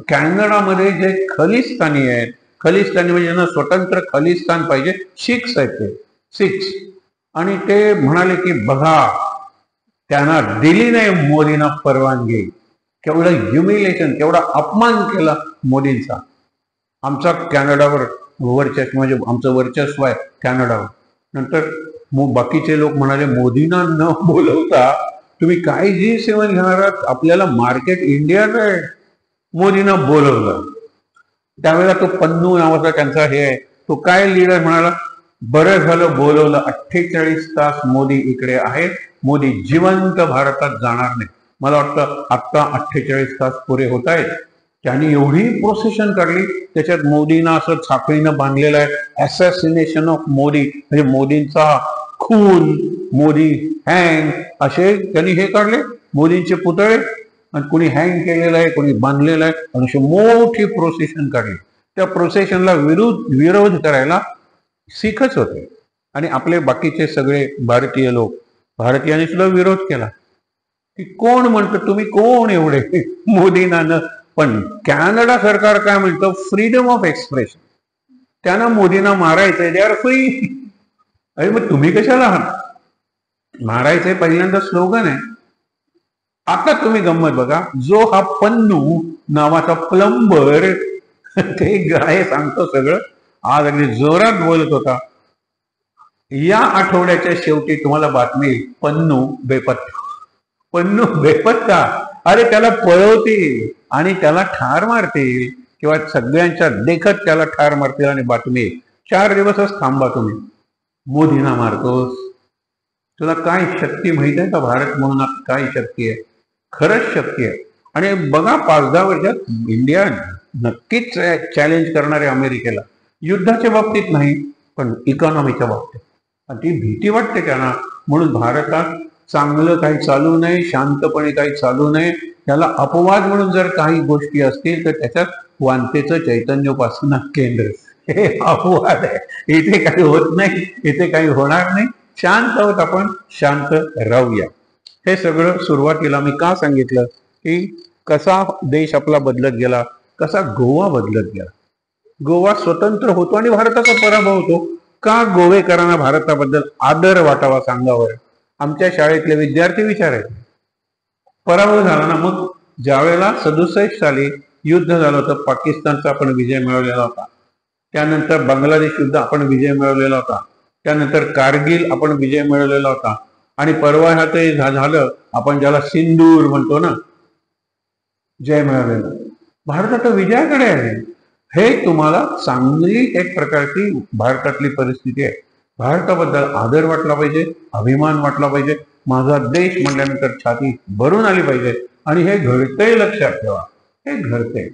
कॅनडामध्ये जे खलिस्तानी आहेत, खलिस्तानी म्हणजे ज्यांना स्वतंत्र खलिस्तान पाहिजे, शिख्स आहेत ते सिख्स, आणि ते म्हणाले की बघा त्यांना दिली नाही मोदींना परवानगी. केवढं ह्युमिलेशन, केवढा अपमान केला मोदींचा. आमचा कॅनडावर वर्चस्व म्हणजे आमचं वर्चस्व आहे कॅनडावर. नंतर बाकीचे लोक म्हणाले मोदींना न बोलवता तुम्ही काय G7 घेणार आहात, आपल्याला मार्केट इंडियाच आहे. मोदींना बोलवलं. त्यावेळेला तो पन्नू नावाचा त्यांचा हे आहे, तो काय लीडर म्हणाला, बरं झालं बोलवलं, 48 तास मोदी इकडे आहेत, मोदी जिवंत भारतात जाणार नाही. मला वाटतं आता 48 तास पुरे होत आहेत. त्यांनी एवढी प्रोसेशन काढली, त्याच्यात मोदींना असं साखळीनं बांधलेलं आहे, असॅसिनेशन ऑफ मोदी, म्हणजे मोदींचा खून, मोदी हँग, असे त्यांनी हे काढले मोदींचे पुतळे, आणि कोणी हँग केलेलं आहे, कोणी बांधलेलं आहे, आणि अशी मोठी प्रोसेशन काढली. त्या प्रोसेशनला विरोध करायला सिखच होते आणि आपले बाकीचे सगळे भारतीय लोक, भारतीयांनी सुद्धा विरोध केला की कोण म्हणतं तुम्ही कोण एवढे मोदींना न. पण कॅनडा सरकार काय म्हणतं, फ्रीडम ऑफ एक्सप्रेशन, त्यांना मोदींना मारायचंय, दे आर फ्री. अरे मग तुम्ही कशाला आहात मारायचंय, पहिल्यांदा स्लोगन आहे. आता तुम्ही गंमत बघा, जो हा पन्नू नावाचा प्लंबर ते काय सांगतो सगळं, आज अगदी जोरात बोलत होता. या आठवड्याच्या शेवटी तुम्हाला बातमी, पन्नू बेपत्ता. पन्नू बेपत्ता. अरे त्याला पळवतील आणि त्याला ठार मारतील किंवा सगळ्यांच्या देखत त्याला ठार मारतील. आणि बातमी 4 दिवसच थांबा तुम्ही, मोदींना मारतोस. तुला काय शक्ती माहित आहे का, भारत म्हणून काय शक्ती आहे, खरंच शक्ती आहे. आणि बघा 5-10 वर्षात इंडिया नक्कीच चॅलेंज करणार आहे अमेरिकेला, युद्धाच्या बाबतीत नाही पण इकॉनॉमीच्या बाबतीत. आणि ती भीती वाटते त्यांना. म्हणून भारतात चांगलं काही चालू नये, शांतपणे काही चालू नये. त्याला अपवाद म्हणून जर काही गोष्टी असतील तर त्याच्यात वांतेचं चैतन्योपासना केंद्र, हे अपवाद आहे. इथे काही होत नाही, इथे काही होणार नाही. शांत आहोत आपण, शांत राहूया. हे सगळं सुरुवातीला मी का सांगितलं की कसा देश आपला बदलत गेला, कसा गोवा बदलत गेला. गोवा स्वतंत्र होतो आणि भारताचा पराभव होतो. का गोवेकरांना भारताबद्दल आदर वाटावा सांगावर. आमच्या शाळेतले विद्यार्थी विचारायचे, पराभव झाला ना. मग ज्या वेळेला 67 साली युद्ध झालं होतं, पाकिस्तानचा आपण विजय मिळवलेला होता, त्यानंतर बांगलादेश युद्ध आपण विजय मिळवलेला होता, त्यानंतर कारगिल आपण विजय मिळवलेला होता, आणि परवा ह्यात झालं आपण ज्याला सिंदूर म्हणतो ना, जय मिळवलेला. भारत आता विजयाकडे आहे. हे तुम्हाला चांगली एक प्रकारची भारतातली परिस्थिती आहे. भारताबद्दल आदर वाटला पाहिजे, अभिमान वाटला पाहिजे. माझा देश म्हटल्यानंतर छाती भरून आली पाहिजे. आणि हे घडतंय, लक्षात ठेवा, हे घडतंय.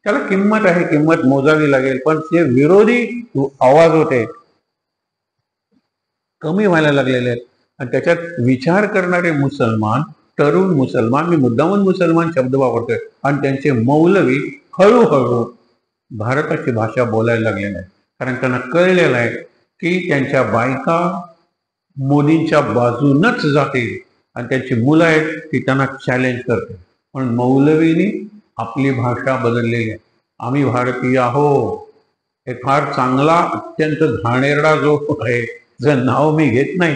त्याला किंमत आहे, किंमत मोजावी लागेल. पण जे विरोधी आवाज होते कमी व्हायला लागलेले आहेत. आणि त्याच्यात विचार करणारे मुसलमान, तरुण मुसलमान, मी मुद्दामून मुसलमान शब्द वापरतोय, आणि त्यांचे मौलवी हळूहळू भारताची भाषा बोलायला लागलेले आहेत. कारण त्यांना कळलेलं आहे की त्यांच्या बायका मोदींच्या बाजूनच जातील आणि त्यांची मुलं आहेत ती त्यांना चॅलेंज करते. पण मौलवीनी आपली भाषा बदललेली आहे. आम्ही भारतीय आहो. हे फार चांगला, अत्यंत घाणेरडा जो आहे, जर नाव मी घेत नाही,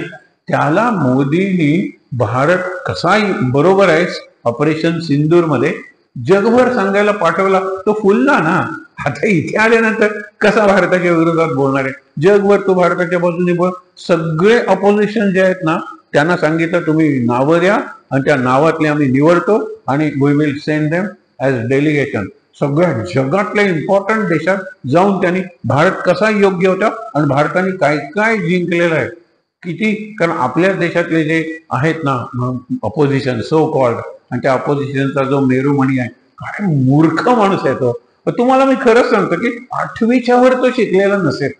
त्याला मोदींनी भारत कसा बरोबर आहे ऑपरेशन सिंदूरमध्ये जगभर सांगायला पाठवला, तो फुलला ना. आता इथे आल्यानंतर कसा भारताच्या विरोधात बोलणार आहे? जगभर तो भारताच्या बाजूने बोल. सगळे ऑपोजिशन जे आहेत ना, त्यांना सांगितलं तुम्ही नावं द्या आणि त्या नावातले आम्ही निवडतो आणि we will send them as delegation. सगळ्या जगातल्या इम्पॉर्टंट देशात जाऊन त्यांनी भारत कसा योग्य होता आणि भारताने काय काय जिंकलेलं आहे किती. कारण आपल्या देशातले जे आहेत ना अपोजिशन सो कॉल्ड, आणि त्या अपोजिशनचा जो मेरुमणी आहे, काय मूर्ख माणूस आहे तो. तुम्हाला मी खरंच सांगतो की 8वीच्या वर तो शिकलेला नसेल,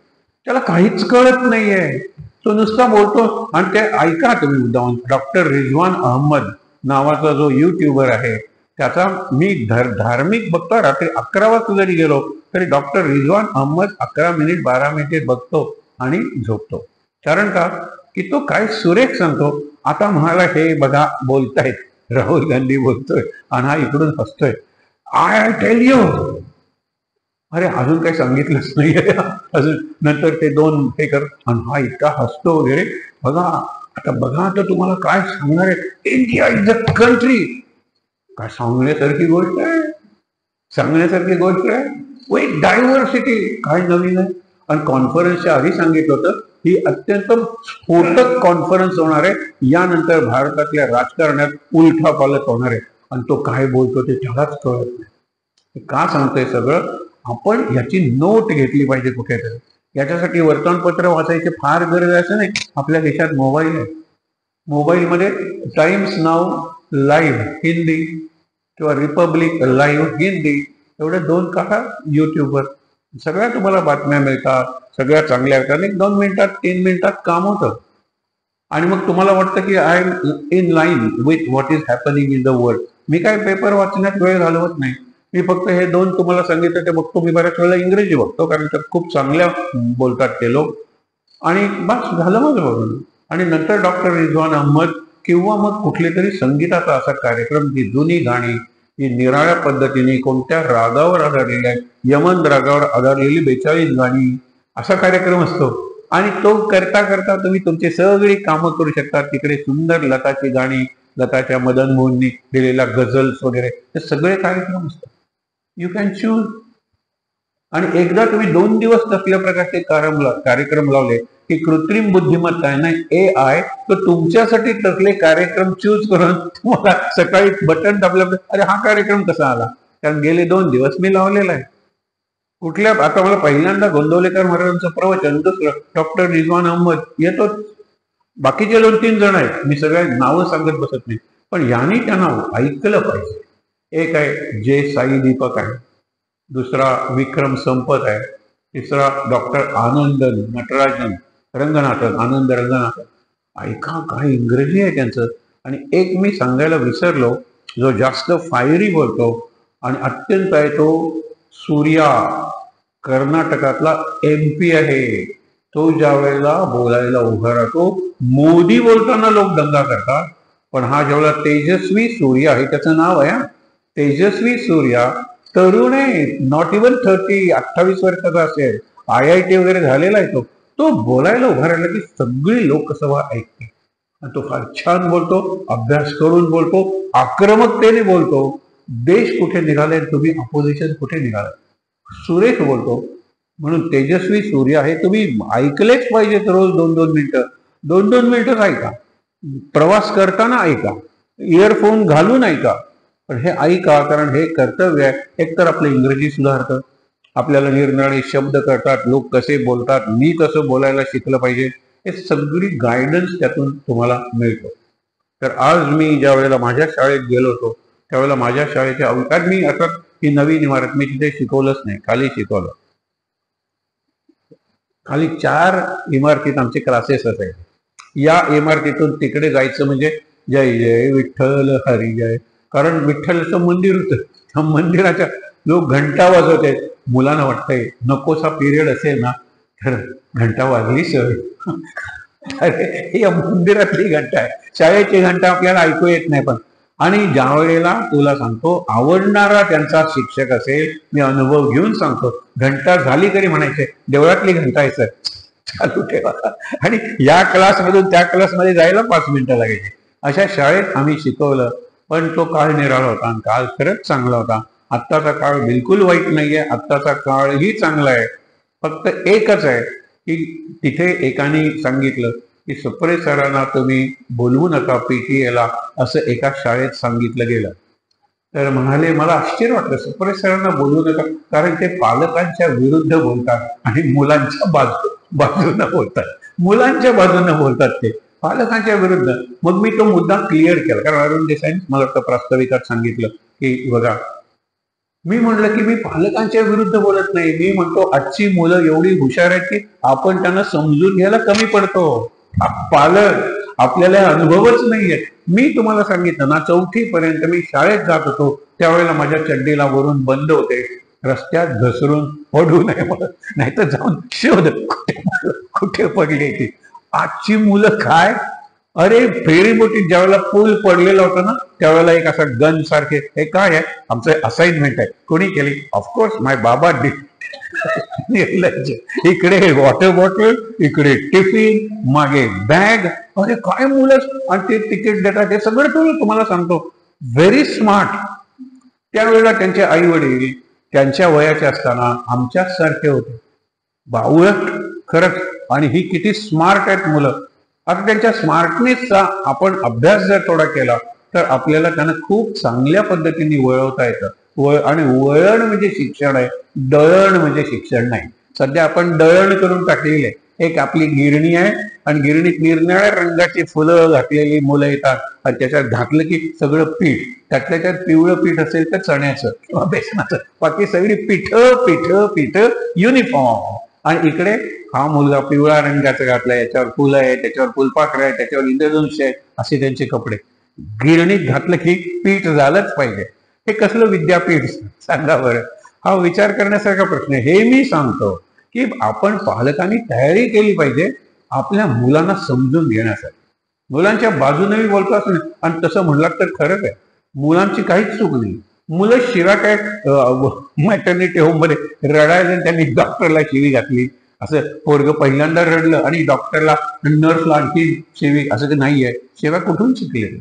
त्याला काहीच कळत नाहीये, तो नुसता बोलतो. आणि ते ऐका तुम्ही मुद्दाम, डॉक्टर रिजवान अहमद नावाचा जो युट्यूबर आहे, त्याचा मी धार्मिक बघतो. रात्री 11 वाजता जरी गेलो तरी डॉक्टर रिजवान अहमद 11 मिनिट 12 मिनिटे बघतो आणि झोपतो. कारण का की तो काय सुरेख सांगतो. आता म्हणाला हे बघा बोलतायत राहुल गांधी बोलतोय आणि हा इकडून हसतोय. आय टेल यू, अरे अजून काही सांगितलंच नाहीये अजून. नंतर ते दोन हे कर आणि हा इतका हसतो वगैरे. बघा आता तुम्हाला काय सांगणार आहे. India is a country. काय सांगण्यासारखी गोष्ट आहे, सांगण्यासारखी गोष्ट आहे. विथ डायव्हर्सिटी, काय नवीन आहे. आणि कॉन्फरन्सच्या आधी सांगितलं होतं ही अत्यंत स्फोटक कॉन्फरन्स होणार आहे. यानंतर भारतातल्या राजकारणात उलथा पालट होणार आहे. आणि तो काय बोलतो ते त्यालाच कळत नाही. का सांगतोय सगळं, आपण याची नोट घेतली पाहिजे कुठेतरी. याच्यासाठी वर्तमानपत्र वाचायची फार गरज आहे असं नाही. आपल्या देशात मोबाईल आहे, मोबाईलमध्ये टाइम्स नाऊ लाईव्ह हिंदी किंवा रिपब्लिक लाईव्ह हिंदी एवढे 2 काढा युट्यूबवर. सगळ्या तुम्हाला बातम्या मिळतात, सगळ्या चांगल्या आहेत. आणि 2 मिनिटात 3 मिनिटात काम होतं. आणि मग तुम्हाला वाटतं की I am in line with what is happening in the world. मी काय पेपर वाचण्यात वेळ घालवत नाही. मी फक्त हे 2 तुम्हाला सांगितलं ते बघतो. मी बऱ्याच वेळेला इंग्रजी बघतो कारण त्यात खूप चांगल्या बोलतात ते लोक. आणि बस झालं माझं बघून. आणि नंतर डॉक्टर रिजवान अहमद किंवा मग कुठले तरी संगीताचा असा कार्यक्रम, जी जुनी गाणी, जी निराळ्या पद्धतीने कोणत्या रागावर आधारलेली आहे, यमन रागावर आधारलेली 42 गाणी, असा कार्यक्रम असतो. आणि तो करता करता तुम्ही तुमची सगळी कामं करू शकता. तिकडे सुंदर लताची गाणी, लताच्या मदन मोहननी दिलेला गझल्स वगैरे, हे सगळे कार्यक्रम असतात. You can choose. आणि एकदा तुम्ही 2 दिवस तसल्या प्रकारचे कार्यक्रम लावले की कृत्रिम बुद्धिमत्ता आहे ना, AI, तो तुमच्यासाठी तसले कार्यक्रम चूज करून तुम्हाला सकाळी बटन दाबलं, अरे हा कार्यक्रम कसा आला, कारण गेले 2 दिवस मी लावलेला आहे. कुठल्या, आता मला पहिल्यांदा गोंदवलेकर महाराजांचं प्रवचन, दुसरं डॉक्टर रिजवान अहमद येतो, बाकीचे 2-3 जण आहेत, मी सगळ्या नावं सांगत बसत नाही, पण यांनी त्यांना ऐकलं पाहिजे. एक आहे जे साई दीपक आहे, दुसरा विक्रम संपत आहे, तिसरा डॉक्टर आनंद नटराजन रंगनाथन, आनंद रंगनाथन. ऐका काय इंग्रजी आहे त्यांचं. आणि एक मी सांगायला विसरलो, जो जास्त फायरी बोलतो आणि अत्यंत आहे, तो सूर्या, कर्नाटकातला MP आहे. तो ज्या वेळेला बोलायला उभा राहतो, मोदी बोलताना लोक दंगा करतात, पण हा जेवढा तेजस्वी सूर्या आहे, त्याचं नाव आहे तेजस्वी सूर्या, तरुण आहे, नॉट इव्हन 30, 28 वर्षाचा असेल, IIT वगैरे झालेला आहे. तो बोलायला उभा राहिला की सगळी लोकसभा ऐकते. आणि तो फार छान बोलतो, अभ्यास करून बोलतो, आक्रमकतेने बोलतो. देश कुठे निघाले, तुम्ही अपोजिशन कुठे निघालाय, सुरेख बोलतो. म्हणून तेजस्वी सूर्य आहे, तुम्ही ऐकलेच पाहिजेत. रोज 2-2 मिनिटं, 2-2 मिनिटं ऐका, प्रवास करताना ऐका, इयरफोन घालून ऐका, पण हे ऐका, कारण हे कर्तव्य आहे. एकतर आपलं इंग्रजी सुधारतं, आपल्याला निरनिराळे शब्द कळतात, लोक कसे बोलतात, मी तसं बोलायला शिकलं पाहिजे, हे सगळी गायडन्स त्यातून तुम्हाला मिळतं. तर आज मी ज्या वेळेला माझ्या शाळेत गेलो होतो, त्यावेळेला माझ्या शाळेच्या कारण मी आता ही नवीन इमारत, मी तिथे शिकवलंच नाही, खाली शिकवलं. खाली 4 इमारतीत आमचे क्लासेस असायचे. या इमारतीतून तिकडे जायचं म्हणजे जय जय विठ्ठल हरी जय, कारण विठ्ठलाचं मंदिर होतं. त्या मंदिराच्या लोक घंटा वाजवत आहेत. मुलांना वाटतंय नकोसा पिरियड असेल ना तर घंटा वाजली सर. अरे ही मंदिरातली घंटा आहे, शाळेची घंटा आपल्याला ऐकू येत नाही. पण आणि ज्या वेळेला तुला सांगतो आवडणारा त्यांचा शिक्षक असेल, मी अनुभव घेऊन सांगतो, घंटा झाली तरी म्हणायचे देवळातली घंटा आहे सर, चालू ठेवा. आणि या क्लासमधून त्या क्लासमध्ये जायला 5 मिनिटं लागायची. अशा शाळेत आम्ही शिकवलं. पण तो काळ निराळा होता आणि काळ खरंच चांगला होता. आत्ताचा काळ बिलकुल वाईट नाहीये, आत्ताचा काळही चांगला आहे. फक्त एकच आहे की तिथे एकाने सांगितलं की सुप्रे सरांना तुम्ही बोलवू नका पीटीएला, असं एका शाळेत सांगितलं गेलं. तर म्हणाले, मला आश्चर्य वाटलं सुप्रे सरांना बोलवू नका, कारण ते पालकांच्या विरुद्ध बोलतात आणि मुलांच्या बाजूनं बोलतात. मुलांच्या बाजूनं बोलतात ते पालकांच्या विरुद्ध. मग मी तो मुद्दा क्लिअर केला, कारण अरुण देसाईंनी मला वाटतं प्रास्ताविकात सांगितलं की बघा, मी म्हणलं की मी पालकांच्या विरुद्ध बोलत नाही. मी म्हणतो आजची मुलं एवढी हुशार आहेत की आपण त्यांना समजून घ्यायला कमी पडतो. पालक आपल्याला अनुभवच नाहीये. मी तुम्हाला सांगितलं ना, 4थी पर्यंत मी शाळेत जात होतो त्यावेळेला माझ्या चड्डीला वरून बंद होते, रस्त्यात घसरून पडू नये म्हणून, नाहीतर जाऊन शोध कुठे पडली ती. आजची मुलं काय, अरे फेरीबोटीत ज्यावेळेला पूल पडलेला होता ना त्यावेळेला एक असा गन सारखे, हे काय आहे, आमचं असाइनमेंट आहे. कोणी केली? ऑफकोर्स माय बाबा डिड. इकडे वॉटर बॉटल, इकडे टिफिन, मागे बॅग. अरे काय मुलं, आणि ते तिकीट देतात, ते सगळं तुम्हाला सांगतो व्हेरी स्मार्ट. त्यावेळेला त्यांचे आई वडील त्यांच्या वयाचे असताना आमच्याच सारखे होते, बावळट खरंच. आणि ही किती स्मार्ट आहेत मुलं. आता त्यांच्या स्मार्टनेसचा आपण अभ्यास जर थोडा केला तर आपल्याला त्यांना खूप चांगल्या पद्धतीने वळवता येतं. आणि वळण म्हणजे शिक्षण आहे, दळण म्हणजे शिक्षण नाही. सध्या आपण दळण करून टाकलेले. एक आपली गिरणी आहे आणि गिरणीत निरनिळ्या रंगाची फुलं घातलेली मुलं येतात आणि त्याच्यात घातलं की सगळं पीठ, त्यातल्या त्यात पिवळं पीठ असेल तर चण्याचं किंवा बेसनाचं, बाकी सगळी पीठ पीठ पीठ युनिफॉर्म. आणि इकडे हा मुलगा पिवळा रंगाचा घातलाय, याच्यावर फुलं आहे, त्याच्यावर फुलपाखरं आहे, त्याच्यावर इंद्रधनुष्य आहे, असे त्यांचे कपडे. गिरणीत घातलं की पीठ झालंच पाहिजे. हे कसलं विद्यापीठ सांगा बरं. हा विचार करण्यासारखा प्रश्न आहे. हे मी सांगतो की आपण पालकांनी तयारी केली पाहिजे आपल्या मुलांना समजून घेण्यासाठी. मुलांच्या बाजूने मी बोलतो असं नाही. आणि तसं म्हणलात तर खरंच आहे, मुलांची काहीच चूक नाही. मुलं शिव्या काय, मॅटर्निटी होम मध्ये रडायला त्यांनी डॉक्टरला शिवी घातली, असं पोरग पहिल्यांदा रडलं आणि डॉक्टरला नर्सला आणखी शिवी, असं ते नाहीये. शिव्या कुठून शिकले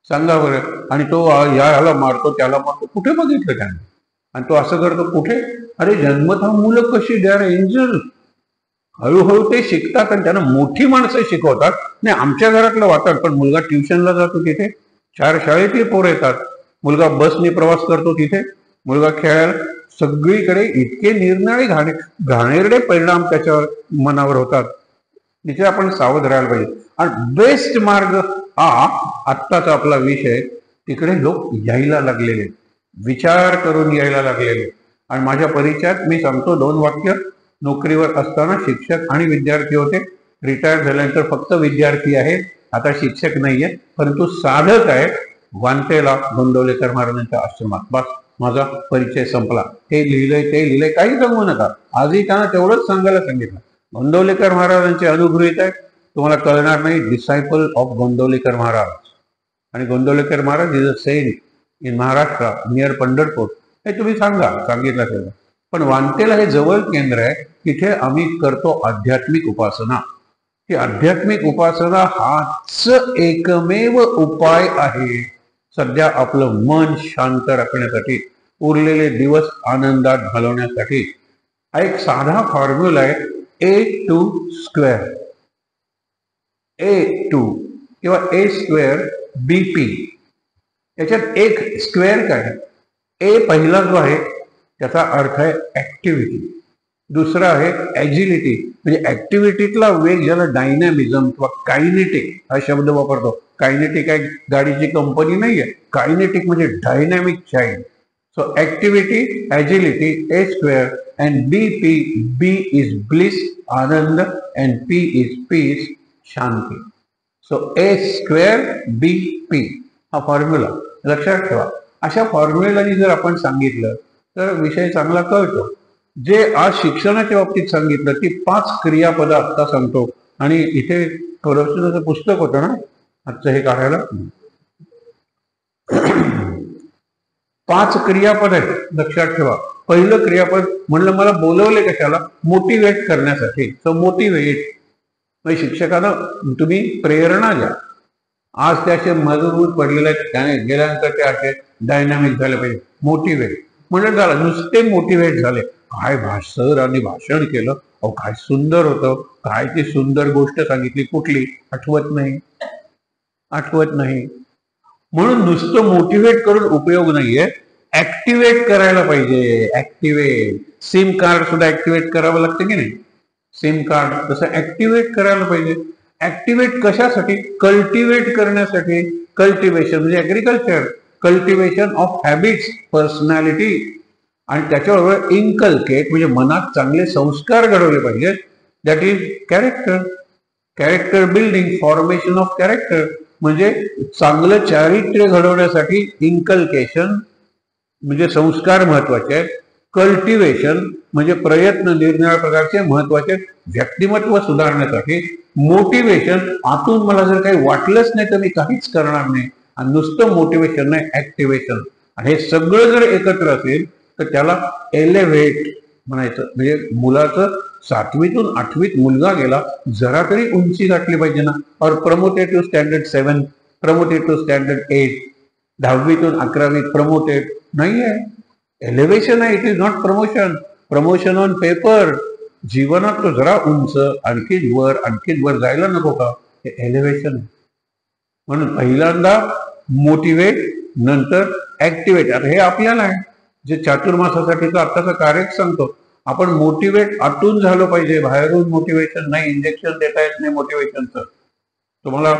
सांगा बरं. आणि तो याला मारतो त्याला मारतो, कुठे बघितलं त्याने? आणि तो असं करतो कुठे? अरे जन्मतः मुलं कशी, दे आर एंजल. हळूहळू ते शिकतात आणि त्यांना मोठी माणसं शिकवतात. नाही आमच्या घरातलं वातावरण, पण मुलगा ट्युशनला जातो तिथे 4 शाळेतली पोरं येतात, मुलगा बसने प्रवास करतो तिथे, मुलगा खेळायला, सगळीकडे इतके निरनिराळे घाणेरडे परिणाम त्याच्यावर मनावर होतात. तिथे आपण सावध राहायला पाहिजे. आणि बेस्ट मार्ग हा आत्ताचा आपला विषय, तिकडे लोक यायला लागलेले, विचार करून यायला लागलेले. आणि माझ्या परिचयात मी सांगतो 2 वाक्य, नोकरीवर असताना शिक्षक आणि विद्यार्थी होते, रिटायर झाल्यानंतर फक्त विद्यार्थी आहे, आता शिक्षक नाहीये, परंतु साधक आहे वांतेला गोंदवलेकर महाराजांच्या आश्रमात. बस माझा परिचय संपला. हे लिहिलंय ते लिहिलंय काही सांगू नका. आजही त्यांना तेवढंच सांगायला सांगितलं. गोंदवलेकर महाराजांचे अनुगृहीत आहे, तुम्हाला कळणार नाही, डिसायपल ऑफ गोंदवलेकर महाराज. आणि Gondavalekar Maharaj is a saint in Maharashtra near Pandharpur, हे तुम्ही सांगितलं असेल. पण वांतेला हे जवळ केंद्र आहे, तिथे आम्ही करतो आध्यात्मिक उपासना. ही आध्यात्मिक उपासना हाच एकमेव उपाय आहे सध्या आपलं मन शांत राखण्यासाठी, उरलेले दिवस आनंदात घालवण्यासाठी. हा एक साधा फॉर्म्युला आहे, A2 स्क्वेअर, A2 किंवा A स्क्वेअर BP. याच्यात एक स्क्वेअर काय, ए पहिला जो आहे त्याचा अर्थ आहे ऍक्टिव्हिटी, दुसरा आहे ऍजिलिटी, म्हणजे ऍक्टिव्हिटीतला वेग, ज्याला डायनॅमिझम किंवा कायनेटिक हा शब्द वापरतो. कायनेटिक आहे गाडीची कंपनी नाहीये, कायनेटिक म्हणजे dynamic child. So activity, agility, A square, and BP. B is bliss, आनंद, अँड P इज पीस, शांती. सो A²BP हा फॉर्म्युला लक्षात ठेवा. अशा फॉर्म्युलानी जर आपण सांगितलं तर विषय चांगला कळतो. जे आज शिक्षणाच्या बाबतीत सांगितलं ती 5 क्रियापदं आत्ता सांगतो. आणि इथे थोडंसं पुस्तक होतं ना आजचं हे काढायला, 5 क्रियापद आहेत लक्षात ठेवा. पहिलं क्रियापद म्हणलं मला बोलवले कशाला, मोटिवेट करण्यासाठी. सो मोटिवेट म्हणजे शिक्षकांना तुम्ही प्रेरणा द्या. आज त्याचे मजबूत पडलेले आहेत त्याने गेल्यानंतर ते असे डायनामिक झाले पाहिजे. मोटिवेट म्हणजे झालं नुसते मोटिवेट झाले. काय सरांनी भाषण केलं, अहो काय सुंदर होतं, काय ती सुंदर गोष्ट सांगितली, कुठली आठवत नाही. म्हणून नुसतं मोटिवेट करून उपयोग नाहीये, ऍक्टिव्हेट करायला पाहिजे. ऍक्टिव्हेट, सिम कार्ड सुद्धा ऍक्टिव्हेट करावं लागतं की नाही, सिम कार्ड तसं ऍक्टिव्हेट करायला पाहिजे. ऍक्टिव्हेट कशासाठी, कल्टिवेट करण्यासाठी. कल्टिवेशन म्हणजे agriculture, cultivation of habits, personality. आणि त्याच्याबरोबर इनकल्केट म्हणजे मनात चांगले संस्कार घडवले पाहिजेत. That is character building, formation of character म्हणजे चांगलं चारित्र्य घडवण्यासाठी इनकल्केशन म्हणजे संस्कार महत्वाचे आहेत. कल्टिवेशन म्हणजे प्रयत्न निरनिराळ्या प्रकारचे महत्वाचे व्यक्तिमत्व सुधारण्यासाठी. मोटिवेशन आतून मला जर काही वाटलंच नाही तर मी काहीच करणार नाही, आणि नुसतं मोटिवेशन नाही, ऍक्टिव्हेशन. आणि हे सगळं जर एकत्र असेल तर त्याला एलिव्हेट म्हणायचं. म्हणजे मुलाचं 7वीतून 8वीत मुलगा गेला, जरा तरी उंची गाठली पाहिजे ना. और promoted to standard 7, promoted to standard 8, 10वीतून 11वीत प्रमोटेड नाहीये. एलिव्हेशन आहे, it is not promotion. Promotion on paper. जीवनात तो जरा उंच, आणखीन वर जायला नको का, हे एलिव्हेशन आहे. म्हणून पहिल्यांदा मोटिवेट, नंतर ऍक्टिव्हेट. आता हे आपल्याला आहे जे चातुर्मासासाठीचं आत्ताचं कार्य सांगतो. आपण मोटिवेट आतून झालं पाहिजे, बाहेरून मोटिवेशन नाही. इंजेक्शन देता येत नाही मोटिवेशनचं. तुम्हाला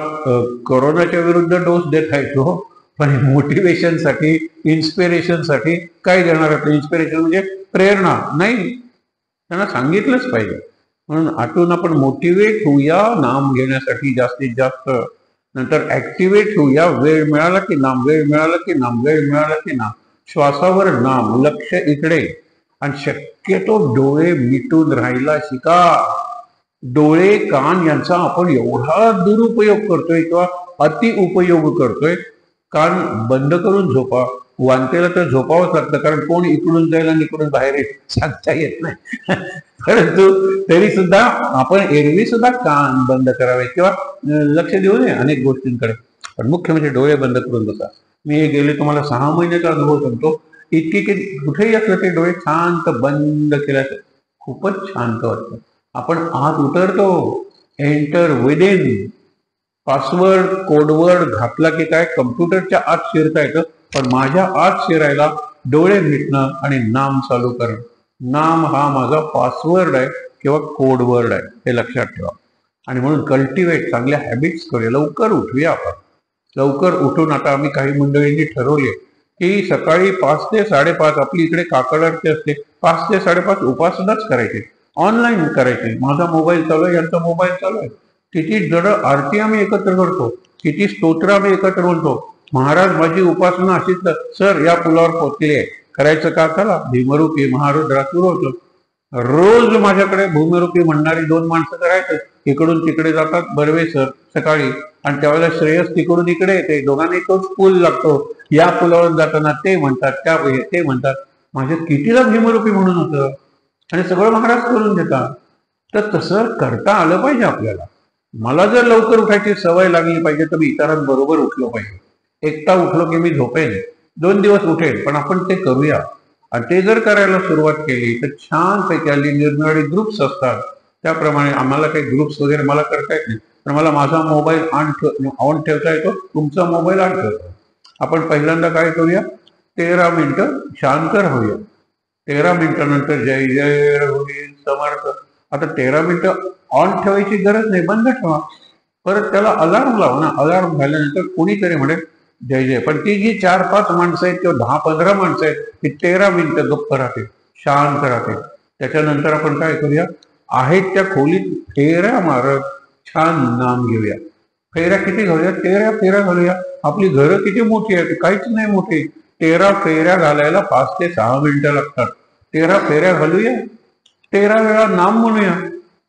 कोरोनाच्या विरुद्ध डोस देता येतो, पण मोटिवेशन साठी, इन्स्पिरेशन साठी काय देणार आहे. इन्स्पिरेशन म्हणजे प्रेरणा नाही, त्यांना सांगितलंच पाहिजे. म्हणून आतून आपण मोटिवेट होऊया नाम घेण्यासाठी जास्तीत जास्त. नंतर ऍक्टिव्हेट होऊया, वेळ मिळाला की नाम, वेळ मिळाला की नाम, वेळ मिळाला की नाम. श्वासावर नाम, लक्ष इकडे. आणि शक्यतो डोळे मिटून राहायला शिका. डोळे कान यांचा आपण एवढा दुरुपयोग करतोय किंवा अति उपयोग करतोय. कान बंद करून झोपा. वांतेला तर झोपावंच लागतं, कारण कोण इकडून जाईल आणि इकडून बाहेर येईल सांगता येत नाही. परंतु तरी सुद्धा आपण एरवी सुद्धा कान बंद करावे किंवा लक्ष देऊ नये अनेक गोष्टींकडे. पण मुख्य म्हणजे डोळे बंद करून बसा. मी हे गेले तुम्हाला 6 महिन्याचा अनुभव सांगतो. इतकी की कुठेही असलं ते डोळे शांत बंद केल्याचं खूपच शांत वाटतं. आपण आत उतरतो, एंटर विदिन. पासवर्ड कोडवर्ड घातला की काय कम्प्युटरच्या आत शिरता येतं, पण माझ्या आत शिरायला डोळे मिटणं आणि नाम चालू करणं. नाम हा माझा पासवर्ड आहे किंवा कोडवर्ड आहे, हे लक्षात ठेवा. आणि म्हणून कल्टिवेट, चांगल्या हॅबिट्स करूया. लवकर उठूया आपण. लवकर उठून आता आम्ही काही मंडळींनी ठरवले की सकाळी 5 ते 5:30 आपली इकडे काकड आरती असते. 5 ते 5:30 उपासनाच करायचे, ऑनलाईन करायचे. माझा मोबाईल चालू आहे, यांचा मोबाईल चालू आहे. किती जड आरती आम्ही एकत्र करतो, किती स्तोत्र आम्ही एकत्र म्हणतो. महाराज माझी उपासना अशीच सर या पुलावर पोचली आहे, करायचं का, चला भीमरूपी महारुद्रा सुरू होतो. रोज माझ्याकडे भूमिरूपी म्हणणारी 2 माणसं करायचं. इकडून तिकडे जातात बर्वे सर सकाळी, आणि त्यावेळेला श्रेयस तिकडून इकडे येते. दोघांनी तोच पूल लागतो. या पुलावरून जाताना ते म्हणतात, ते म्हणतात. माझ्या कितीला भीमरूपी म्हणून होतं, आणि सगळं महाराज करून देतात. तर तसं करता आलं पाहिजे आपल्याला. मला जर लवकर उठायची सवय लागली पाहिजे तर मी इतरांबरोबर उठलो पाहिजे. एकटा उठलो की मी झोपेन, 2 दिवस उठेल, पण आपण ते करूया. आणि ते जर करायला सुरुवात केली तर छानपैकी हल्ली निरनिराळे ग्रुप्स असतात, त्याप्रमाणे आम्हाला काही ग्रुप्स वगैरे मला करता येत नाही, तर मला माझा मोबाईल ऑन ठेवता येतो, तुमचा मोबाईल ऑन ठेवतो. आपण पहिल्यांदा काय करूया, 13 मिनिटं शांत राहूया. 13 मिनिटानंतर जय जय रघुवीर समर्थ. आता 13 मिनिटं ऑन ठेवायची गरज नाही, बंद ठेवा. परत त्याला अलार्म लावा ना. अलार्म झाल्यानंतर कोणीतरी म्हणेल जय जय. पण ती जी 4-5 माणसं आहेत किंवा 10-15 माणसं आहेत ती 13 मिनिटं गप्प राहते, शांत राहते. त्याच्यानंतर आपण काय करूया, आहेत त्या खोलीत फेऱ्या मारत छान नाम घेऊया, फेऱ्या किती घालूया, 13 फेऱ्या घालूया. आपली घरं किती मोठी आहेत, काहीच नाही मोठी. 13 फेऱ्या घालायला 5 ते 6 मिनिटं लागतात. 13 फेऱ्या घालूया, 13 वेळा नाम म्हणूया.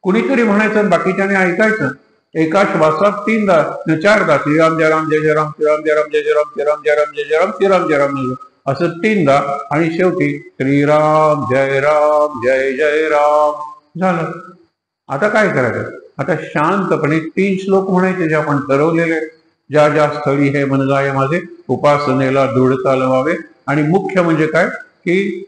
कुणीतरी म्हणायचं, बाकीच्याने ऐकायचं. एका श्वासात 3दा 4दा श्रीराम जय राम जय जय राम, श्रीराम जय राम जय जय राम, श्रीराम जय राम जय जय राम, श्रीराम जय राम असं 3दा, आणि शेवटी श्रीराम जय जय राम झालं. आता काय करायचं? आता शांतपणे 3 श्लोक म्हणायचे जे आपण ठरवलेले. ज्या ज्या स्थळी हे मनगाय माझे, उपासनेला दृढता लावावे. आणि मुख्य म्हणजे काय की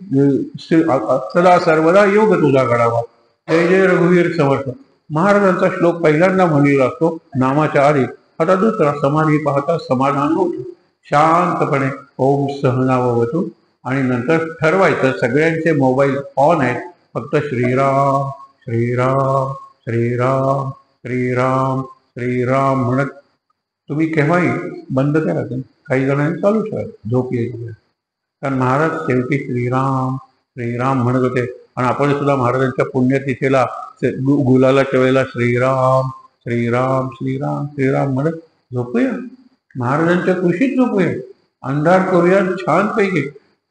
सदा सर्वदा योग तुझा घडावा. जय जय रघुवीर समर्थ महाराजांचा श्लोक पहिल्यांदा म्हणलेला असतो नामाच्या आधी. आता दुसरा, समाधी पाहता समाधान होतं. शांतपणे ओम सहनावतु, आणि नंतर ठरवायचं सगळ्यांचे मोबाईल ऑन आहेत, फक्त श्रीराम श्रीराम श्रीराम श्रीराम श्रीराम म्हणत तुम्ही केव्हाही बंद करायचं. काही जणांनी चालू ठेवायचं झोप यायची. कारण महाराज शेवटी श्रीराम श्रीराम म्हणत होते. आणि आपण सुद्धा महाराजांच्या पुण्यतिथीला गुलालाच्या वेळेला श्रीराम श्रीराम श्रीराम श्रीराम म्हणत झोपूया. महाराजांच्या कुशीत झोपूया, अंधार करूया छानपैकी.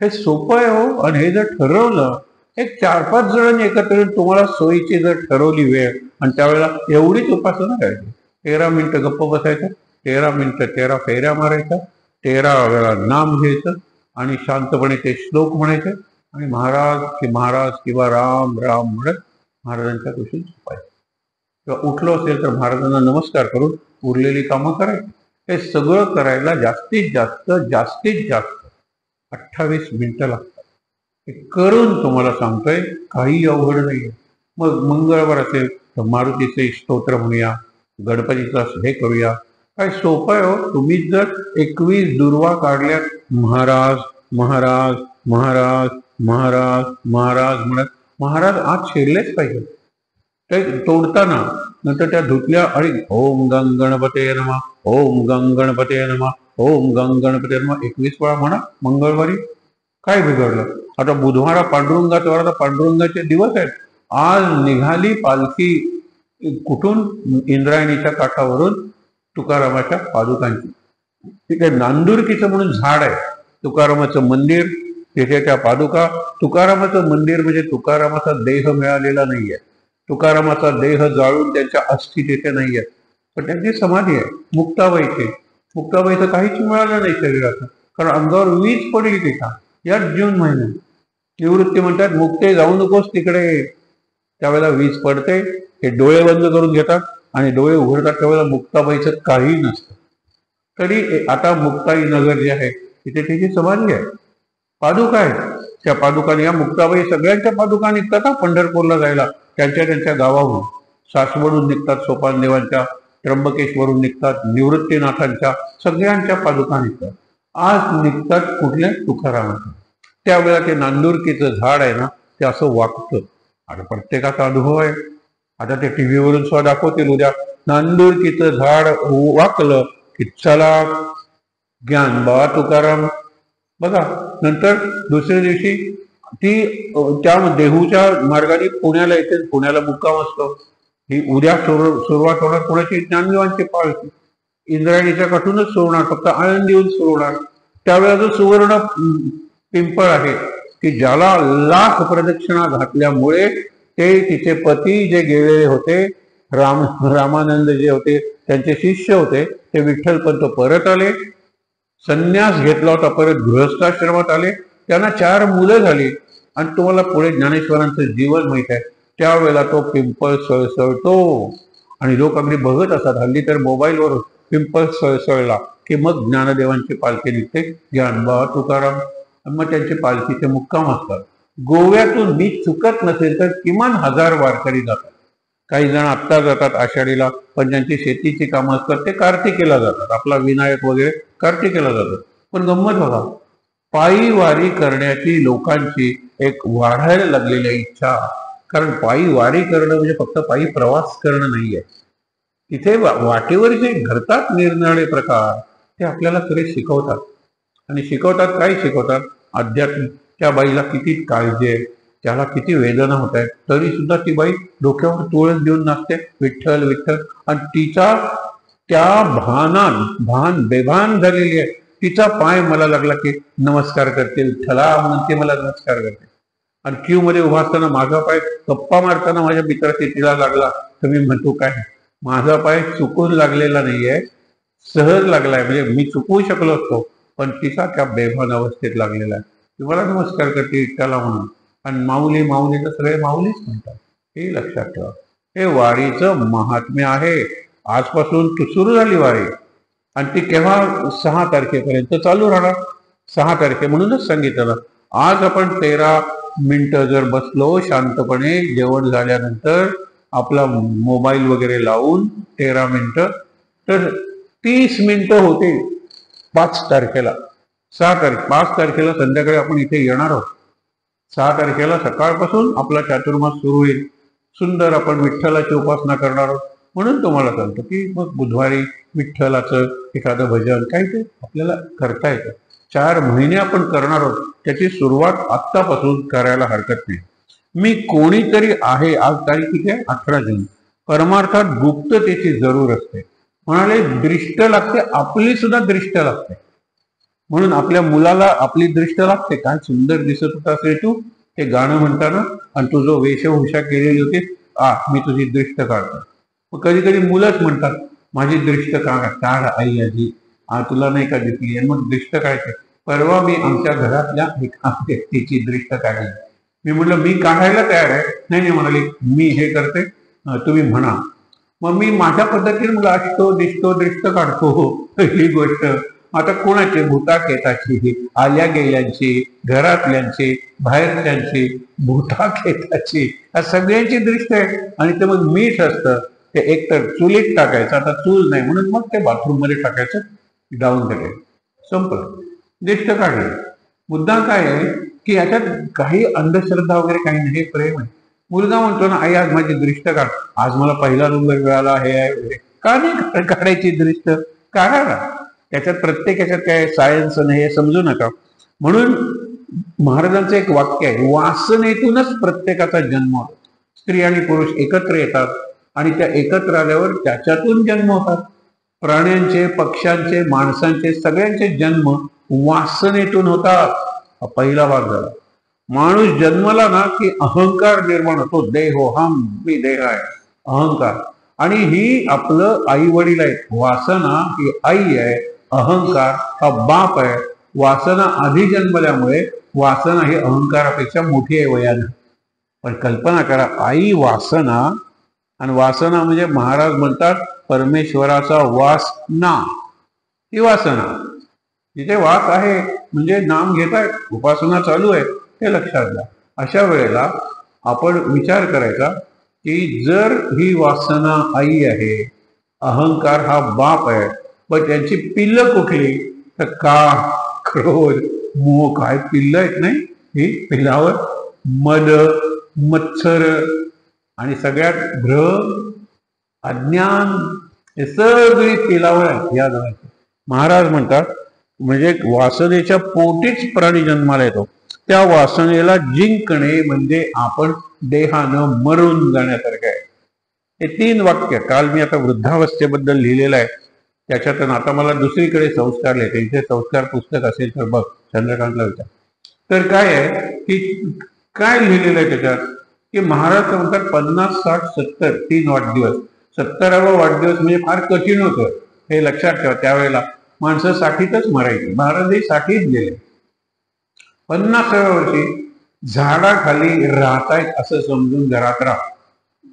हे सोपं आहे हो. आणि हे जर ठरवलं, एक 4-5 जणांनी एकत्र येऊन तुम्हाला सोयीची जर ठरवली वेळ, आणि त्यावेळेला एवढीच उपासना करायची. 13 मिनिटं गप्प बसायचं, 13 मिनिटं 13 फेऱ्या मारायच्या, 13 वेळा नाम घ्यायचं, आणि शांतपणे ते श्लोक म्हणायचे, आणि महाराज किंवा राम राम म्हणत महाराजांच्या कुशीत झोपायचं. किंवा उठलो असेल तर महाराजांना नमस्कार करून उरलेली कामं करायची. हे सगळं करायला जास्तीत जास्त 28 मिनिटं लागतात. हे करून तुम्हाला सांगतोय काही अवघड नाहीये. मग मंगळवार असेल तर मारुतीचे स्तोत्र म्हणूया, गणपतीचं हे करूया. काय सोपं आहे हो. तुम्ही जर 21 दुर्वा काढल्या, महाराज महाराज महाराज महाराज महाराज म्हणत महाराज आत शिरलेच पाहिजे. ते तोडताना नंतर त्या धुतल्या, आणि ओम गंग गणपते नमा, ओम गंग गणपते नमा, ओम गंग गणपते नमा 21 वेळा म्हणा मंगळवारी. काय बिघडलं? आता बुधवारा पांडुरंगाचा वार, आता पांडुरंगाचे दिवस आहेत. आज निघाली पालखी कुठून? इंद्रायणीच्या काठावरून तुकारामाच्या पादुकांची. तिथे नांदुरकीचं म्हणून झाड आहे, तुकारामाचं मंदिर, तिथे त्या पादुका. तुकारामाचं मंदिर म्हणजे तुकारामाचा देह मिळालेला नाहीये. तुकारामाचा देह जाळून त्यांच्या अस्थी तिथे नाहीये, पण त्यांची समाधी आहे मुक्ताबाईची. मुक्ताबाईचं काहीच मिळालं नाही शरीराचं, कारण अंगावर वीज पडली तिथं या जून महिन्यात. निवृत्ती म्हणतात मुक्ते जाऊ नकोस तिकडे. त्यावेळेला वीज पडते, हे डोळे बंद करून घेतात, आणि डोळे उघडतात त्यावेळेला मुक्ताबाईचं काही नसतं. तरी आता मुक्ताई नगर जे आहे तिथे तिची समाधी आहे, पादुका आहेत. त्या पादुकाने, या मुक्ताबाई सगळ्यांच्या पादुका निघतात हा पंढरपूरला जायला. त्यांच्या गावाहून, सासवडून निघतात, सोपान देवांच्या, त्र्यंबकेश्वरून निघतात, निवृत्तीनाथांच्या, सगळ्यांच्या पादुका निघतात. आज निघतात कुठल्या? तुकारामाच्या. त्यावेळेला ते नांदुरकीचं झाड आहे ना, ते असं वाकतं. आता प्रत्येकाचा अनुभव आहे. आता ते टीव्हीवरून सुद्धा दाखवतील उद्या. नांदुरकीचं झाड वाकलं की चला ज्ञान बा तुकाराम. बघा, नंतर दुसऱ्या दिवशी ती त्या देहूच्या मार्गाने पुण्याला येते, पुण्याला मुक्काम असतो. ही उद्या सुरुवात होणार पुण्याची ज्ञानदेवांची पालखी. इंद्रायणीच्या काठूनच सुरू होणार, फक्त आळंदीहून सुरू होणार. त्यावेळेला जो सुवर्ण पिंपळ आहे की ज्याला लाख प्रदक्षिणा घातल्यामुळे ते तिचे पती जे गेलेले होते, रामानंद जे होते, त्यांचे शिष्य होते, ते विठ्ठलपंत परत आले. संन्यास घेतला होता, परत गृहस्थाश्रमात आले. त्यांना 4 मुलं झाली. आणि तुम्हाला पुढे ज्ञानेश्वरांचं जीवन माहित आहे. त्यावेळेला तो पिंपळ सळसळतो, आणि लोक अगदी बघत असतात. हल्ली तर मोबाईलवर पिंपळ सळसळला की मग ज्ञानदेवांची पालखी निघते, ज्ञानबा तुकाराम. मग त्यांचे पालखीचे मुक्काम असतात. गोव्यातून मी चुकत नसेल तर किमान 1000 वारकरी जातात. काही जण आत्ता जातात आषाढीला, पण ज्यांची शेतीची कामं असतात ते कार्तिकेला जातात. आपला विनायक वगैरे कार्तिकेला जातात. पण गंमत बघा, पायी वारी करण्याची लोकांची एक वाढायला लागलेली इच्छा. कारण पायी वारी करणं म्हणजे फक्त पायी प्रवास करणं नाहीये. तिथे वाटेवर जे घडतात निरनिराळे प्रकार, ते आपल्याला खरे शिकवतात. आणि शिकवतात काय शिकवतात? अध्यात्म. त्या बाईला किती काळजी आहे, त्याला किती वेदना होत आहेत, तरी सुद्धा ती बाई डोक्यावर तुळस देऊन नाचते, विठ्ठल विठ्ठल. आणि तिचा त्या भान बेभान झालेली आहे. तिचा पाय मला लागला की नमस्कार करते, विठ्ठला म्हणून ती मला नमस्कार करते. आणि क्यू मध्ये उभा असताना माझा पाय गप्पा मारताना माझ्या मित्राची तिला लागला, तर मी म्हणतो काय, माझा पाय चुकून लागलेला नाहीये, सहज लागलाय, म्हणजे मी चुकवू शकलो असतो, पण तिचा त्या बेभान अवस्थेत लागलेला आहे. ती मला नमस्कार करते विठ्ठला म्हणून. आणि माऊली माऊली तर सगळे माऊलीच म्हणतात, हे लक्षात ठेवा. हे वारीचं महात्म्य आहे. आजपासून सुरू झाली वारी आणि ती केव्हा 6 तारखेपर्यंत चालू राहणार. 6 तारखे म्हणूनच सांगितलं. आज आपण 13 मिनिटं जर बसलो शांतपणे जेवण झाल्यानंतर आपला मोबाईल वगैरे लावून 13 मिनिटं, तर 30 मिनिटं होते 5 तारखेला. 5 तारखेला संध्याकाळी आपण इथे येणार आहोत. 6 तारखेला सकाळपासून आपला चातुर्मास सुरू होईल. सुंदर आपण विठ्ठलाची उपासना करणार आहोत. म्हणून तुम्हाला सांगतो की मग बुधवारी विठ्ठलाचं एखादं भजन काही ते आपल्याला करता येतं. 4 महिने आपण करणार आहोत. त्याची सुरुवात आत्तापासून करायला हरकत नाही. मी कोणीतरी आहे, आज तारीख किती आहे, 18 जून. परमार्थात गुप्ततेची जरूर असते. म्हणाले दृष्ट लागते, आपली सुद्धा दृष्ट लागते. म्हणून आपल्या मुलाला आपली दृष्ट लागते. काय सुंदर दिसत होता असे तू, ते गाणं म्हणताना, आणि तू जो वेशभूषा केलेली होती, मी तुझी दृष्ट काढतो. मग कधी कधी मुलंच म्हणतात, माझी दृष्ट काढ आई आजी, तुला नाही का दिसली, मग दृष्ट काढते. परवा मी आमच्या घरातल्या एका व्यक्तीची दृष्ट काढली. मी म्हटलं मी काढायला तयार आहे. नाही म्हणाली, मी हे करते, तुम्ही म्हणा. मग मी माझ्या पद्धतीने मुलं अष्टो दिसतो दृष्ट काढतो. ही गोष्ट आता कोणाची, भूताखेताची, आल्या गेल्यांची, घरातल्यांची, बाहेरच्यांची, भूताखेताची, या सगळ्यांची दृष्ट आहे. आणि ते मग मीठ असतं, ते एकतर चुलीत टाकायचं, आता चूल नाही म्हणून मग ते बाथरूम मध्ये टाकायचं, डाऊन टाकायचं, संपलं, दृष्ट काढली. मुद्दा काय आहे की याच्यात काही अंधश्रद्धा वगैरे काही नाही, प्रेम आहे. मुलगा म्हणतो ना, आई आज माझी दृष्ट काढ, आज मला पहिला नंबर मिळाला, हे आहे, का नाही काढायची दृष्ट, काढा ना. त्याच्यात प्रत्येक याच्यात काय सायन्स नाही हे समजू नका. म्हणून महाराजांचं एक वाक्य आहे, वासनेतूनच प्रत्येकाचा जन्म होतो. स्त्री आणि पुरुष एकत्र येतात आणि त्या एकत्र आल्यावर त्याच्यातून जन्म होतात. प्राण्यांचे, पक्ष्यांचे, माणसांचे, सगळ्यांचे जन्म वासनेतून होतात. हा पहिला भाग झाला. माणूस जन्मला ना की अहंकार निर्माण होतो, देहो हम, मी देह आहे, अहंकार. आणि ही आपलं आई वडील आहेत. वासना ही आई आहे, अहंकार हा बाप आहे. वासना आधी जन्मल्यामुळे वासना ही अहंकारापेक्षा मोठी आहे वयानं. पण कल्पना करा, आई वासना, आणि वासना म्हणजे महाराज म्हणतात परमेश्वराचा वास ना, ही वासना. तिथे वास आहे म्हणजे नाम घेत आहेत, उपासना चालू आहे, हे लक्षात घ्या. अशा वेळेला आपण विचार करायचा की जर ही वासना आई आहे, अहंकार हा बाप आहे, पण त्यांची पिल्लं कुठली, तर का, क्रोध, मोह, काय पिल्लं आहेत नाही. ही पिल्लावर मद, मत्सर आणि सगळ्यात भ्रम, अज्ञान, हे सगळी पिलावर आहे या जगाची. महाराज म्हणतात म्हणजे वासनेच्या पोटीच प्राणी जन्माला येतो. त्या वासनेला जिंकणे म्हणजे आपण देहानं मरून जाण्यासारखं आहे. हे 3 वाक्य काल मी आता वृद्धावस्थेबद्दल लिहिलेलं आहे. त्याच्यातून आता मला दुसरीकडे संस्कार लिहायचे. इथे संस्कार पुस्तक असेल तर बघ, चंद्रकांतला विचार. तर काय आहे की काय लिहिलेलं आहे त्याच्यात, की महाराज म्हणतात 50, 60, 70 3 वाढदिवस. 70वा वाढदिवस म्हणजे फार कठीण होतं, हे लक्षात ठेवा. त्यावेळेला माणसं 60तच मरायची. महाराजही 60त गेले. 50व्या वर्षी झाडाखाली राहतायत असं समजून घरात राहा.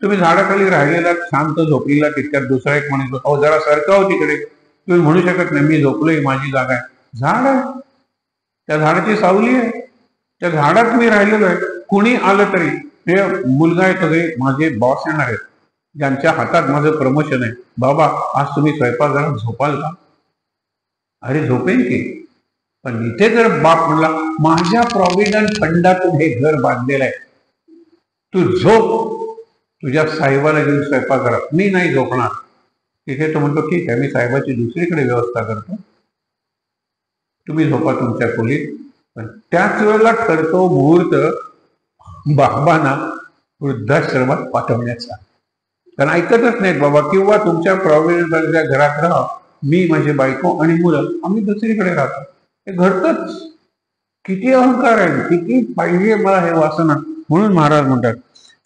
तुम्ही झाडाखाली राहिलेला, शांत झोपलेला, तितक्यात दुसरा एक म्हणतो, अहो जरा सरका हो तिकडे. तुम्ही म्हणू शकत नाही, मी झोपलोय, माझी जागा आहे. झाड आहे, त्या झाडाची सावली आहे, त्या झाडात मी राहिलेलो आहे. कुणी आलं तरी, हे मुलगा आहे, सगळे माझे बॉस येणार आहेत, ज्यांच्या हातात माझं प्रमोशन आहे, बाबा आज तुम्ही स्वयंपाकघरात झोपाल का? अरे झोपेन की. पण इथे जर बाप म्हणला, माझ्या प्रॉव्हिडंट फंडातून हे घर बांधलेलं आहे, तू झोप तुझ्या साहेबाला घेऊन स्वयंपाकघरात, मी नाही झोपणार. तिथे तो म्हणतो ठीक आहे, मी साहेबाची दुसरीकडे व्यवस्था करतो, तुम्ही झोपा तुमच्या खोलीत. पण त्याच वेळेला ठरतो मुहूर्त, बाबांना वृद्धाश्रमात पाठवण्याचा. कारण ऐकतच नाहीत बाबा. किंवा तुमच्या प्रॉव्हिडन्सच्या घरात राहा, मी, माझी बायको आणि मुलं आम्ही दुसरीकडे राहतो. हे घडतंच. किती अहंकार आहे, किती पाहिजे मला हे वासना. म्हणून महाराज म्हणतात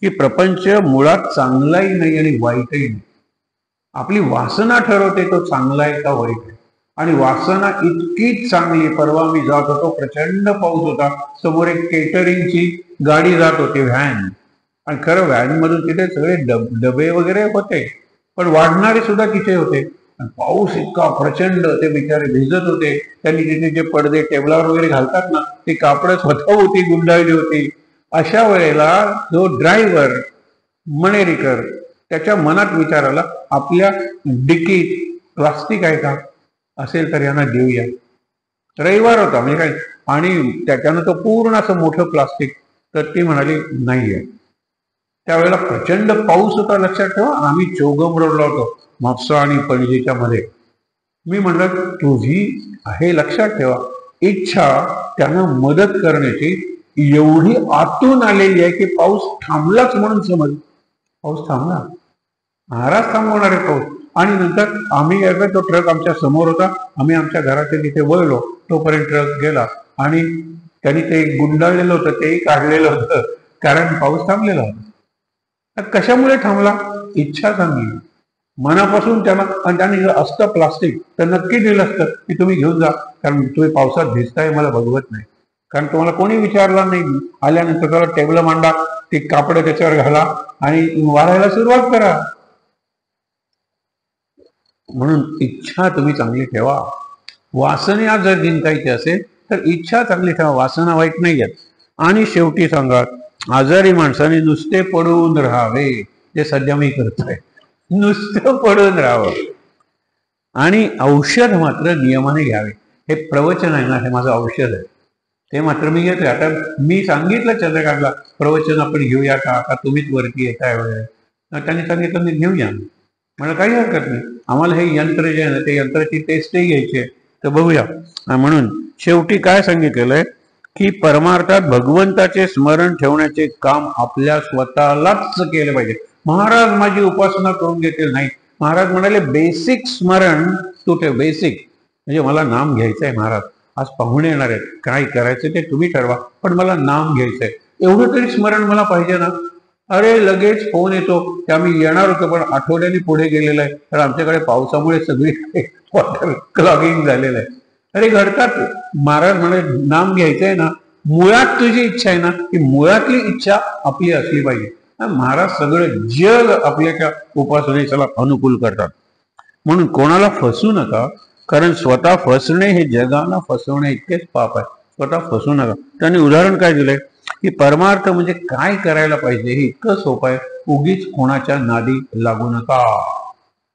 की प्रपंच मुळात चांगलाही नाही आणि वाईटही नाही. आपली वासना ठरवते तो चांगला आहे का वाईट आहे. आणि वासना इतकीच चांगली. परवा मी जात होतो, प्रचंड पाऊस होता, समोर एक केटरिंगची गाडी जात होती, व्हॅन. आणि खरं व्हॅन मधून तिथे सगळे डबे वगैरे होते, पण वाढणारे सुद्धा तिथे होते. पाऊस इतका प्रचंड, ते बिचारे भिजत होते. त्यांनी तिथे जे पडदे टेबलावर वगैरे घालतात ना, ती कापडं स्वतः होती, गुंडाळली होती. अशा वेळेला जो ड्रायव्हर मनेरीकर, त्याच्या मनात विचार आला, आपल्या डिकीत प्लास्टिक आहे का, असेल तर यांना देऊया. रविवार होता म्हणजे काय, आणि त्याच्यानं तो पूर्ण असं मोठं प्लास्टिक. तर ती म्हणाली नाही आहे. त्यावेळेला प्रचंड पाऊस होता, लक्षात ठेवा. आम्ही चौगम रोडला होतो, म्हापसा आणि पणजीच्या मध्ये. मी म्हणलं तुझी हे लक्षात ठेवा, इच्छा त्यांना मदत करण्याची एवढी आतून आलेली आहे की पाऊस थांबलाच म्हणून समज. पाऊस थांबला, महाराज थांबवणार आहे पाऊस. आणि नंतर आम्ही तो ट्रक आमच्या समोर होता, आम्ही आमच्या घराच्या तिथे वळलो, तोपर्यंत ट्रक गेला. आणि त्यांनी ते गुंडाळलेलं होतं तेही काढलेलं होतं, कारण पाऊस थांबलेला होता. कशामुळे थांबला? इच्छा चांगली, मनापासून त्यांना. आणि त्यांनी जर असतं प्लास्टिक तर नक्की दिलं असतं की तुम्ही घेऊन जा, कारण तुम्ही पावसात भिजताय, मला बघवत नाही. कारण तुम्हाला कोणी विचारला नाही. आल्यानंतर त्याला टेबल मांडा, ती कापड त्याच्यावर घाला आणि वारायला सुरुवात करा. म्हणून इच्छा तुम्ही चांगली ठेवा. वासना जर जिंकायची असेल तर इच्छा चांगली ठेवा, वासना वाईट नाही आहेत. आणि शेवटी सांगा, आजारी माणसाने नुसते पडून राहावे, जे सध्या मी करतोय, नुसतं पडून राहावं. आणि औषध मात्र नियमाने घ्यावे. हे प्रवचन आहे ना, हे माझं औषध आहे, ते मात्र मी घेतोय. आता मी सांगितलं चंद्रकांतला, प्रवचन आपण घेऊया का, तुम्हीच वरती येताय वगैरे. त्यांनी सांगितलं मी घेऊया. मला काही हरकत नाही. आम्हाला हे यंत्र जे आहे ना, ते यंत्राची टेस्टही घ्यायची आहे, तर बघूया. म्हणून शेवटी काय सांगितलेलं आहे की परमार्थात भगवंताचे स्मरण ठेवण्याचे काम आपल्या स्वतःलाच केलं पाहिजे. महाराज माझी उपासना करून घेतील नाही. महाराज म्हणाले बेसिक स्मरण तू ठेव, बेसिक. म्हणजे मला नाम घ्यायचं आहे महाराज, आज पाहुणे येणार आहेत, काय करायचं ते तुम्ही ठरवा, पण मला नाम घ्यायचंय, एवढं तरी स्मरण मला पाहिजे ना. अरे लगेच फोन येतो की आम्ही येणार होतो पण आठवड्याने पुढे गेलेलं आहे, तर आमच्याकडे पावसामुळे सगळी वॉटर क्लॉगिंग झालेलं आहे. अरे घडतात. महाराज म्हणे नाम घ्यायचंय ना, मुळात तुझी इच्छा आहे ना, की मुळातली इच्छा आपली असली पाहिजे. महाराज सगळं जग आपल्याच्या उपासनेला अनुकूल करतात. म्हणून कोणाला फसू नका, कारण स्वतः फसणे हे जगाला फसवणे इतकेच पाप आहे. स्वतः फसू नका. त्यांनी उदाहरण काय दिलंय की परमार्थ म्हणजे काय करायला पाहिजे हे इतकं सोपं आहे. उगीच कोणाच्या नादी लागू नका.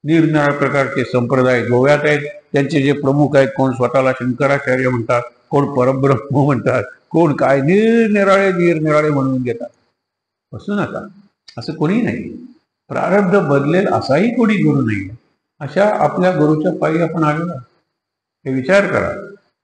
निरनिराळ्या प्रकारचे संप्रदाय गोव्यात आहेत, त्यांचे जे प्रमुख आहेत, कोण स्वतःला शंकराचार्य म्हणतात, कोण परब्रह्म म्हणतात, कोण काय, निरनिराळे म्हणून घेतात. फसू नका, असं कोणी नाही. प्रारब्ध बदलेल असाही कोणी गुरु नाही. अशा आपल्या गुरुच्या पायी आपण आलो ना, हे विचार करा.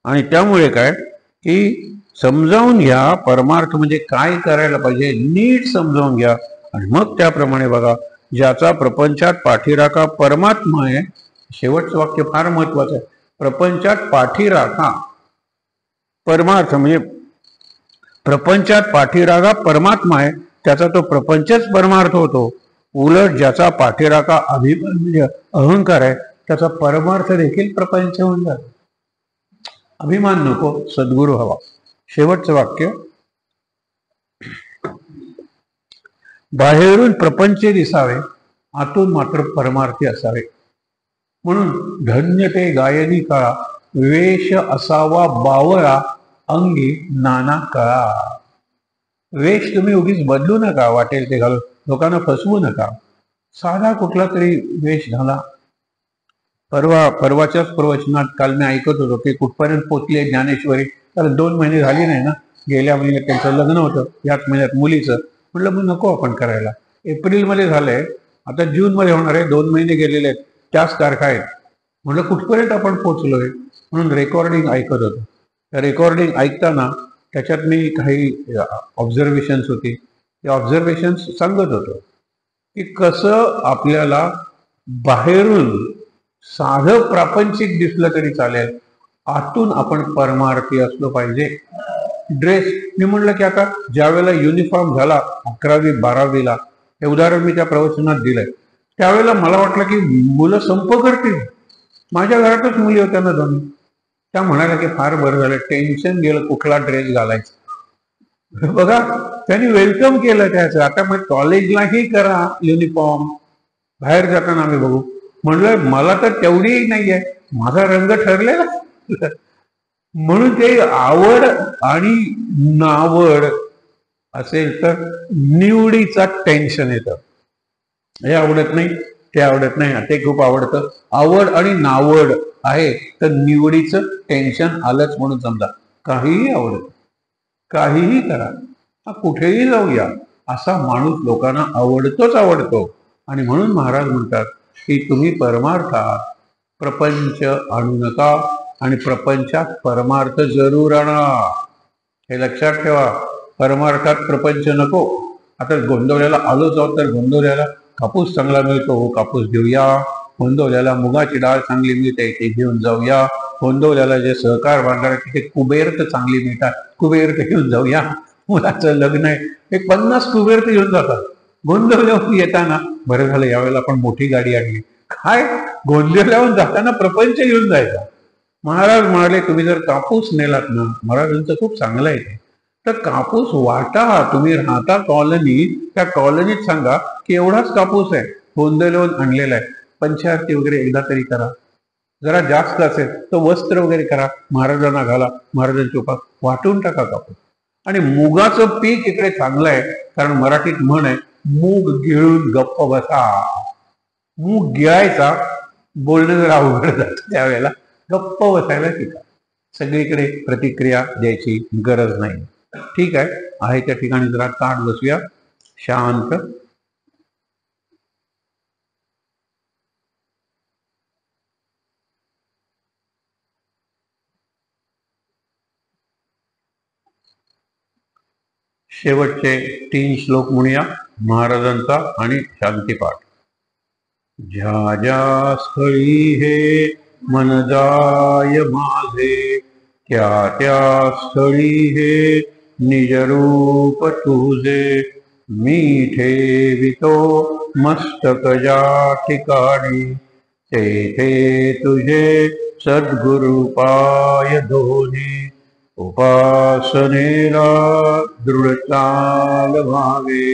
आणि त्यामुळे काय की समजावून घ्या, परमार्थ म्हणजे काय करायला पाहिजे, नीट समजावून घ्या. आणि मग त्याप्रमाणे बघा, ज्याचा प्रपंचात पाठीराखा परमात्मा आहे. शेवटचं वाक्य फार महत्वाचं आहे. प्रपंचात पाठीराखा परमार्थ म्हणजे प्रपंचात पाठीराखा परमात्मा आहे, त्याचा तो प्रपंचच परमार्थ होतो. उलट ज्याचा पाठीराखा अभिमान म्हणजे अहंकार आहे, त्याचा परमार्थ देखील प्रपंच होऊन जातो. अभिमान नको, सद्गुरू हवा. शेवटचं वाक्य, बाहेरून प्रपंच दिसावे, आतून मात्र परमार्थी असावे. म्हणून धन्य ते गायनी काळा, वेश असावा बावळा, अंगी नाना कळा. वेश तुम्ही उगीच बदलू नका, वाटेल ते घालून लोकांना फसवू नका. साधा कुठला तरी वेश घाला. परवाच्याच प्रवचनात काल मी ऐकत होतो की कुठपर्यंत पोचली ज्ञानेश्वरी. तर 2 महिने झाली नाही ना, गेल्या महिन्यात त्यांचं लग्न होतं, याच महिन्यात मुलीचं. म्हटलं मग नको आपण करायला. एप्रिलमध्ये झालंय, आता जूनमध्ये होणार आहे, 2 महिने गेलेले आहेत, त्याच तारखा आहेत. म्हटलं कुठपर्यंत आपण पोचलोय. म्हणून रेकॉर्डिंग ऐकत होतो. रेकॉर्डिंग ऐकताना त्याच्यात मी काही ऑब्झर्वेशन्स होती. ते ऑब्झर्वेशन सांगत होतो की कसं आपल्याला बाहेरून साधं प्रापंचिक दिसलं तरी चालेल, आतून आपण परमार्थी असलो पाहिजे. ड्रेस, मी म्हणलं की आता ज्या वेळेला युनिफॉर्म झाला 11वी 12वीला, हे उदाहरण मी त्या प्रवचनात दिलंय, त्यावेळेला मला वाटलं की मुलं संप करतील. माझ्या घरातच मुली होत्या ना दोन, त्या म्हणाल्या की फार बरं झालं, टेन्शन गेलं कुठला ड्रेस घालायचा. बघा, त्यांनी वेलकम केलं त्याचं. आता मग कॉलेजलाही करा युनिफॉर्म, बाहेर जाताना आम्ही बघू. म्हणलं मला तर तेवढीही नाहीये, माझा रंग ठरलेला. म्हणून ते आवड आणि नावड असेल तर निवडीचा टेन्शन येतं. हे आवडत नाही, ते आवडत नाही, ते खूप आवडतं. आवड आणि नावड आहे तर निवडीचं टेन्शन आलंच म्हणून समजा. काहीही आवडत, काहीही करा, कुठेही जाऊया, असा माणूस लोकांना आवडतो. आणि म्हणून महाराज म्हणतात की तुम्ही परमार्थात प्रपंच आणू नका आणि प्रपंचात परमार्थ जरूर आणा. हे लक्षात ठेवा, परमार्थात प्रपंच नको. आता गोंदवल्याला आलोच आहोत तर गोंदवल्याला कापूस चांगला मिळतो, कापूस घेऊया. गोंदवल्याला मुगाची डाळ चांगली मिळते, ते घेऊन जाऊया. गोंदवल्याला जे सहकार भांडार तिथे कुबेर चांगली मिळतात, कुबेर घेऊन जाऊया. मुलाचं लग्न आहे, एक 50 कुबेर घेऊन जातात. गोंदवल्याहून येताना बरं झालं यावेळेला आपण मोठी गाडी आणली. काय, गोंदवल्याहून जाताना प्रपंच घेऊन जायचा. महाराज म्हणाले तुम्ही जर कापूस नेलात ना, महाराजांचं खूप चांगलं आहे, तर कापूस वाटा. तुम्ही राहता कॉलनीत, त्या कॉलनीत सांगा की एवढाच कापूस आहे, गोंदवल्याहून आणलेला आहे, पंचायती वगैरे एकदा तरी करा. जरा जास्त असेल तर वस्त्र वगैरे करा, महाराजांना घाला, महाराजांच्या उपास वाटून टाका कापूस. आणि मुगाचं पीक इकडे चांगलं आहे, कारण मराठीत म्हण आहे, मूग गिळून गप्प बसा. मूग गिळायचा, बोलणं जरा अवघड जातं त्यावेळेला, गप्प बसायला शिका. सगळीकडे प्रतिक्रिया द्यायची गरज नाही. ठीक आहे त्या ठिकाणी जरा ताट बसूया, शांत. शेवटचे 3 श्लोक म्हणूया महाराजांचा आणि शांतीपाठ. ज्या ज्या स्थळी हे मन जाय माझे, त्या त्या स्थळी हे निज रूप तुझे. मी ठेवितो मस्तक ज्या ठिकाणी, तेथे तुझे सद्गुरु पाय धोनी. उपासनेला दृढचाल व्हावे,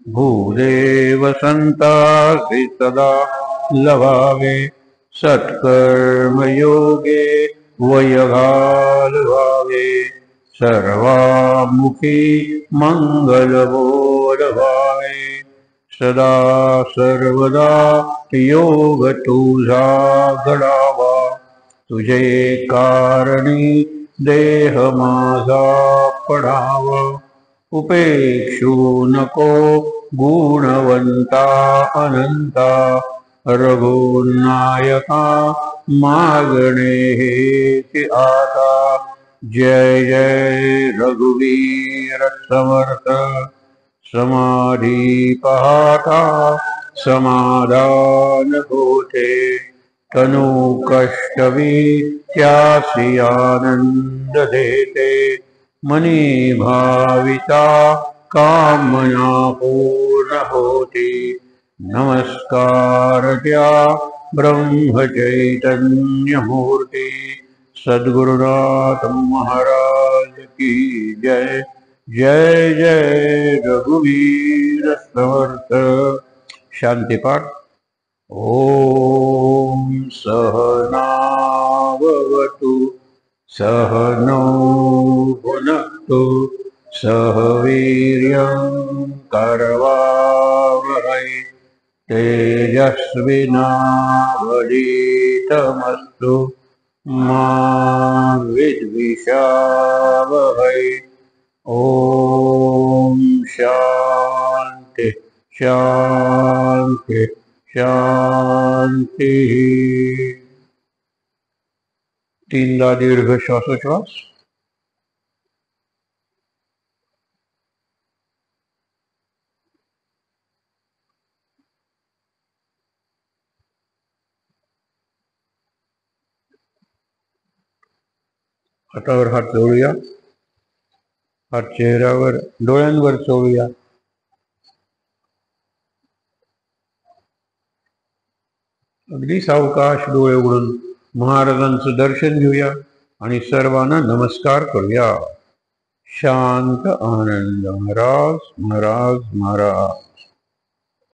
भूदेव संतासी सदा लवावे. सत्कर्मयोगे वयघाल व्हावे, सर्वामुखी मंगल बोल व्हावे. सदा सर्वदा योग तुझा घडावा, तुझे कारणी देह माझा पडावा. उपेक्षू नको गुणवंता अनंता, रघुनायका मागणे हेची आता. जय जय रघुवीर समर्थ, समाधी पाहता समाधान होते. तनु कष्टवी त्यासी आनंद देते, मनी भाविता कामना पूर्ण होती. नमस्कार त्या ब्रह्म चैतन्य मूर्ती, सद्गुरुनाथ महाराज की जय. जय जय रघुवीर समर्थ. शांतिपाठ. ओम सहनावतु सहनौ भुनक्तु, सह वीर्यं करवावहै. तेजस्विनावधीतमस्तु मा विद्विषावहै. ओम शांति शांति शांति. 3दा दीर्घ श्वासोच्छ्वास. हातावर हात जोडूया, हात चेहऱ्यावर डोळ्यांवर चोळूया. अगदी सावकाश डोळे उघडून महाराजांचं दर्शन घेऊया आणि सर्वांना नमस्कार करूया. शांत आनंद महाराज महाराज महाराज.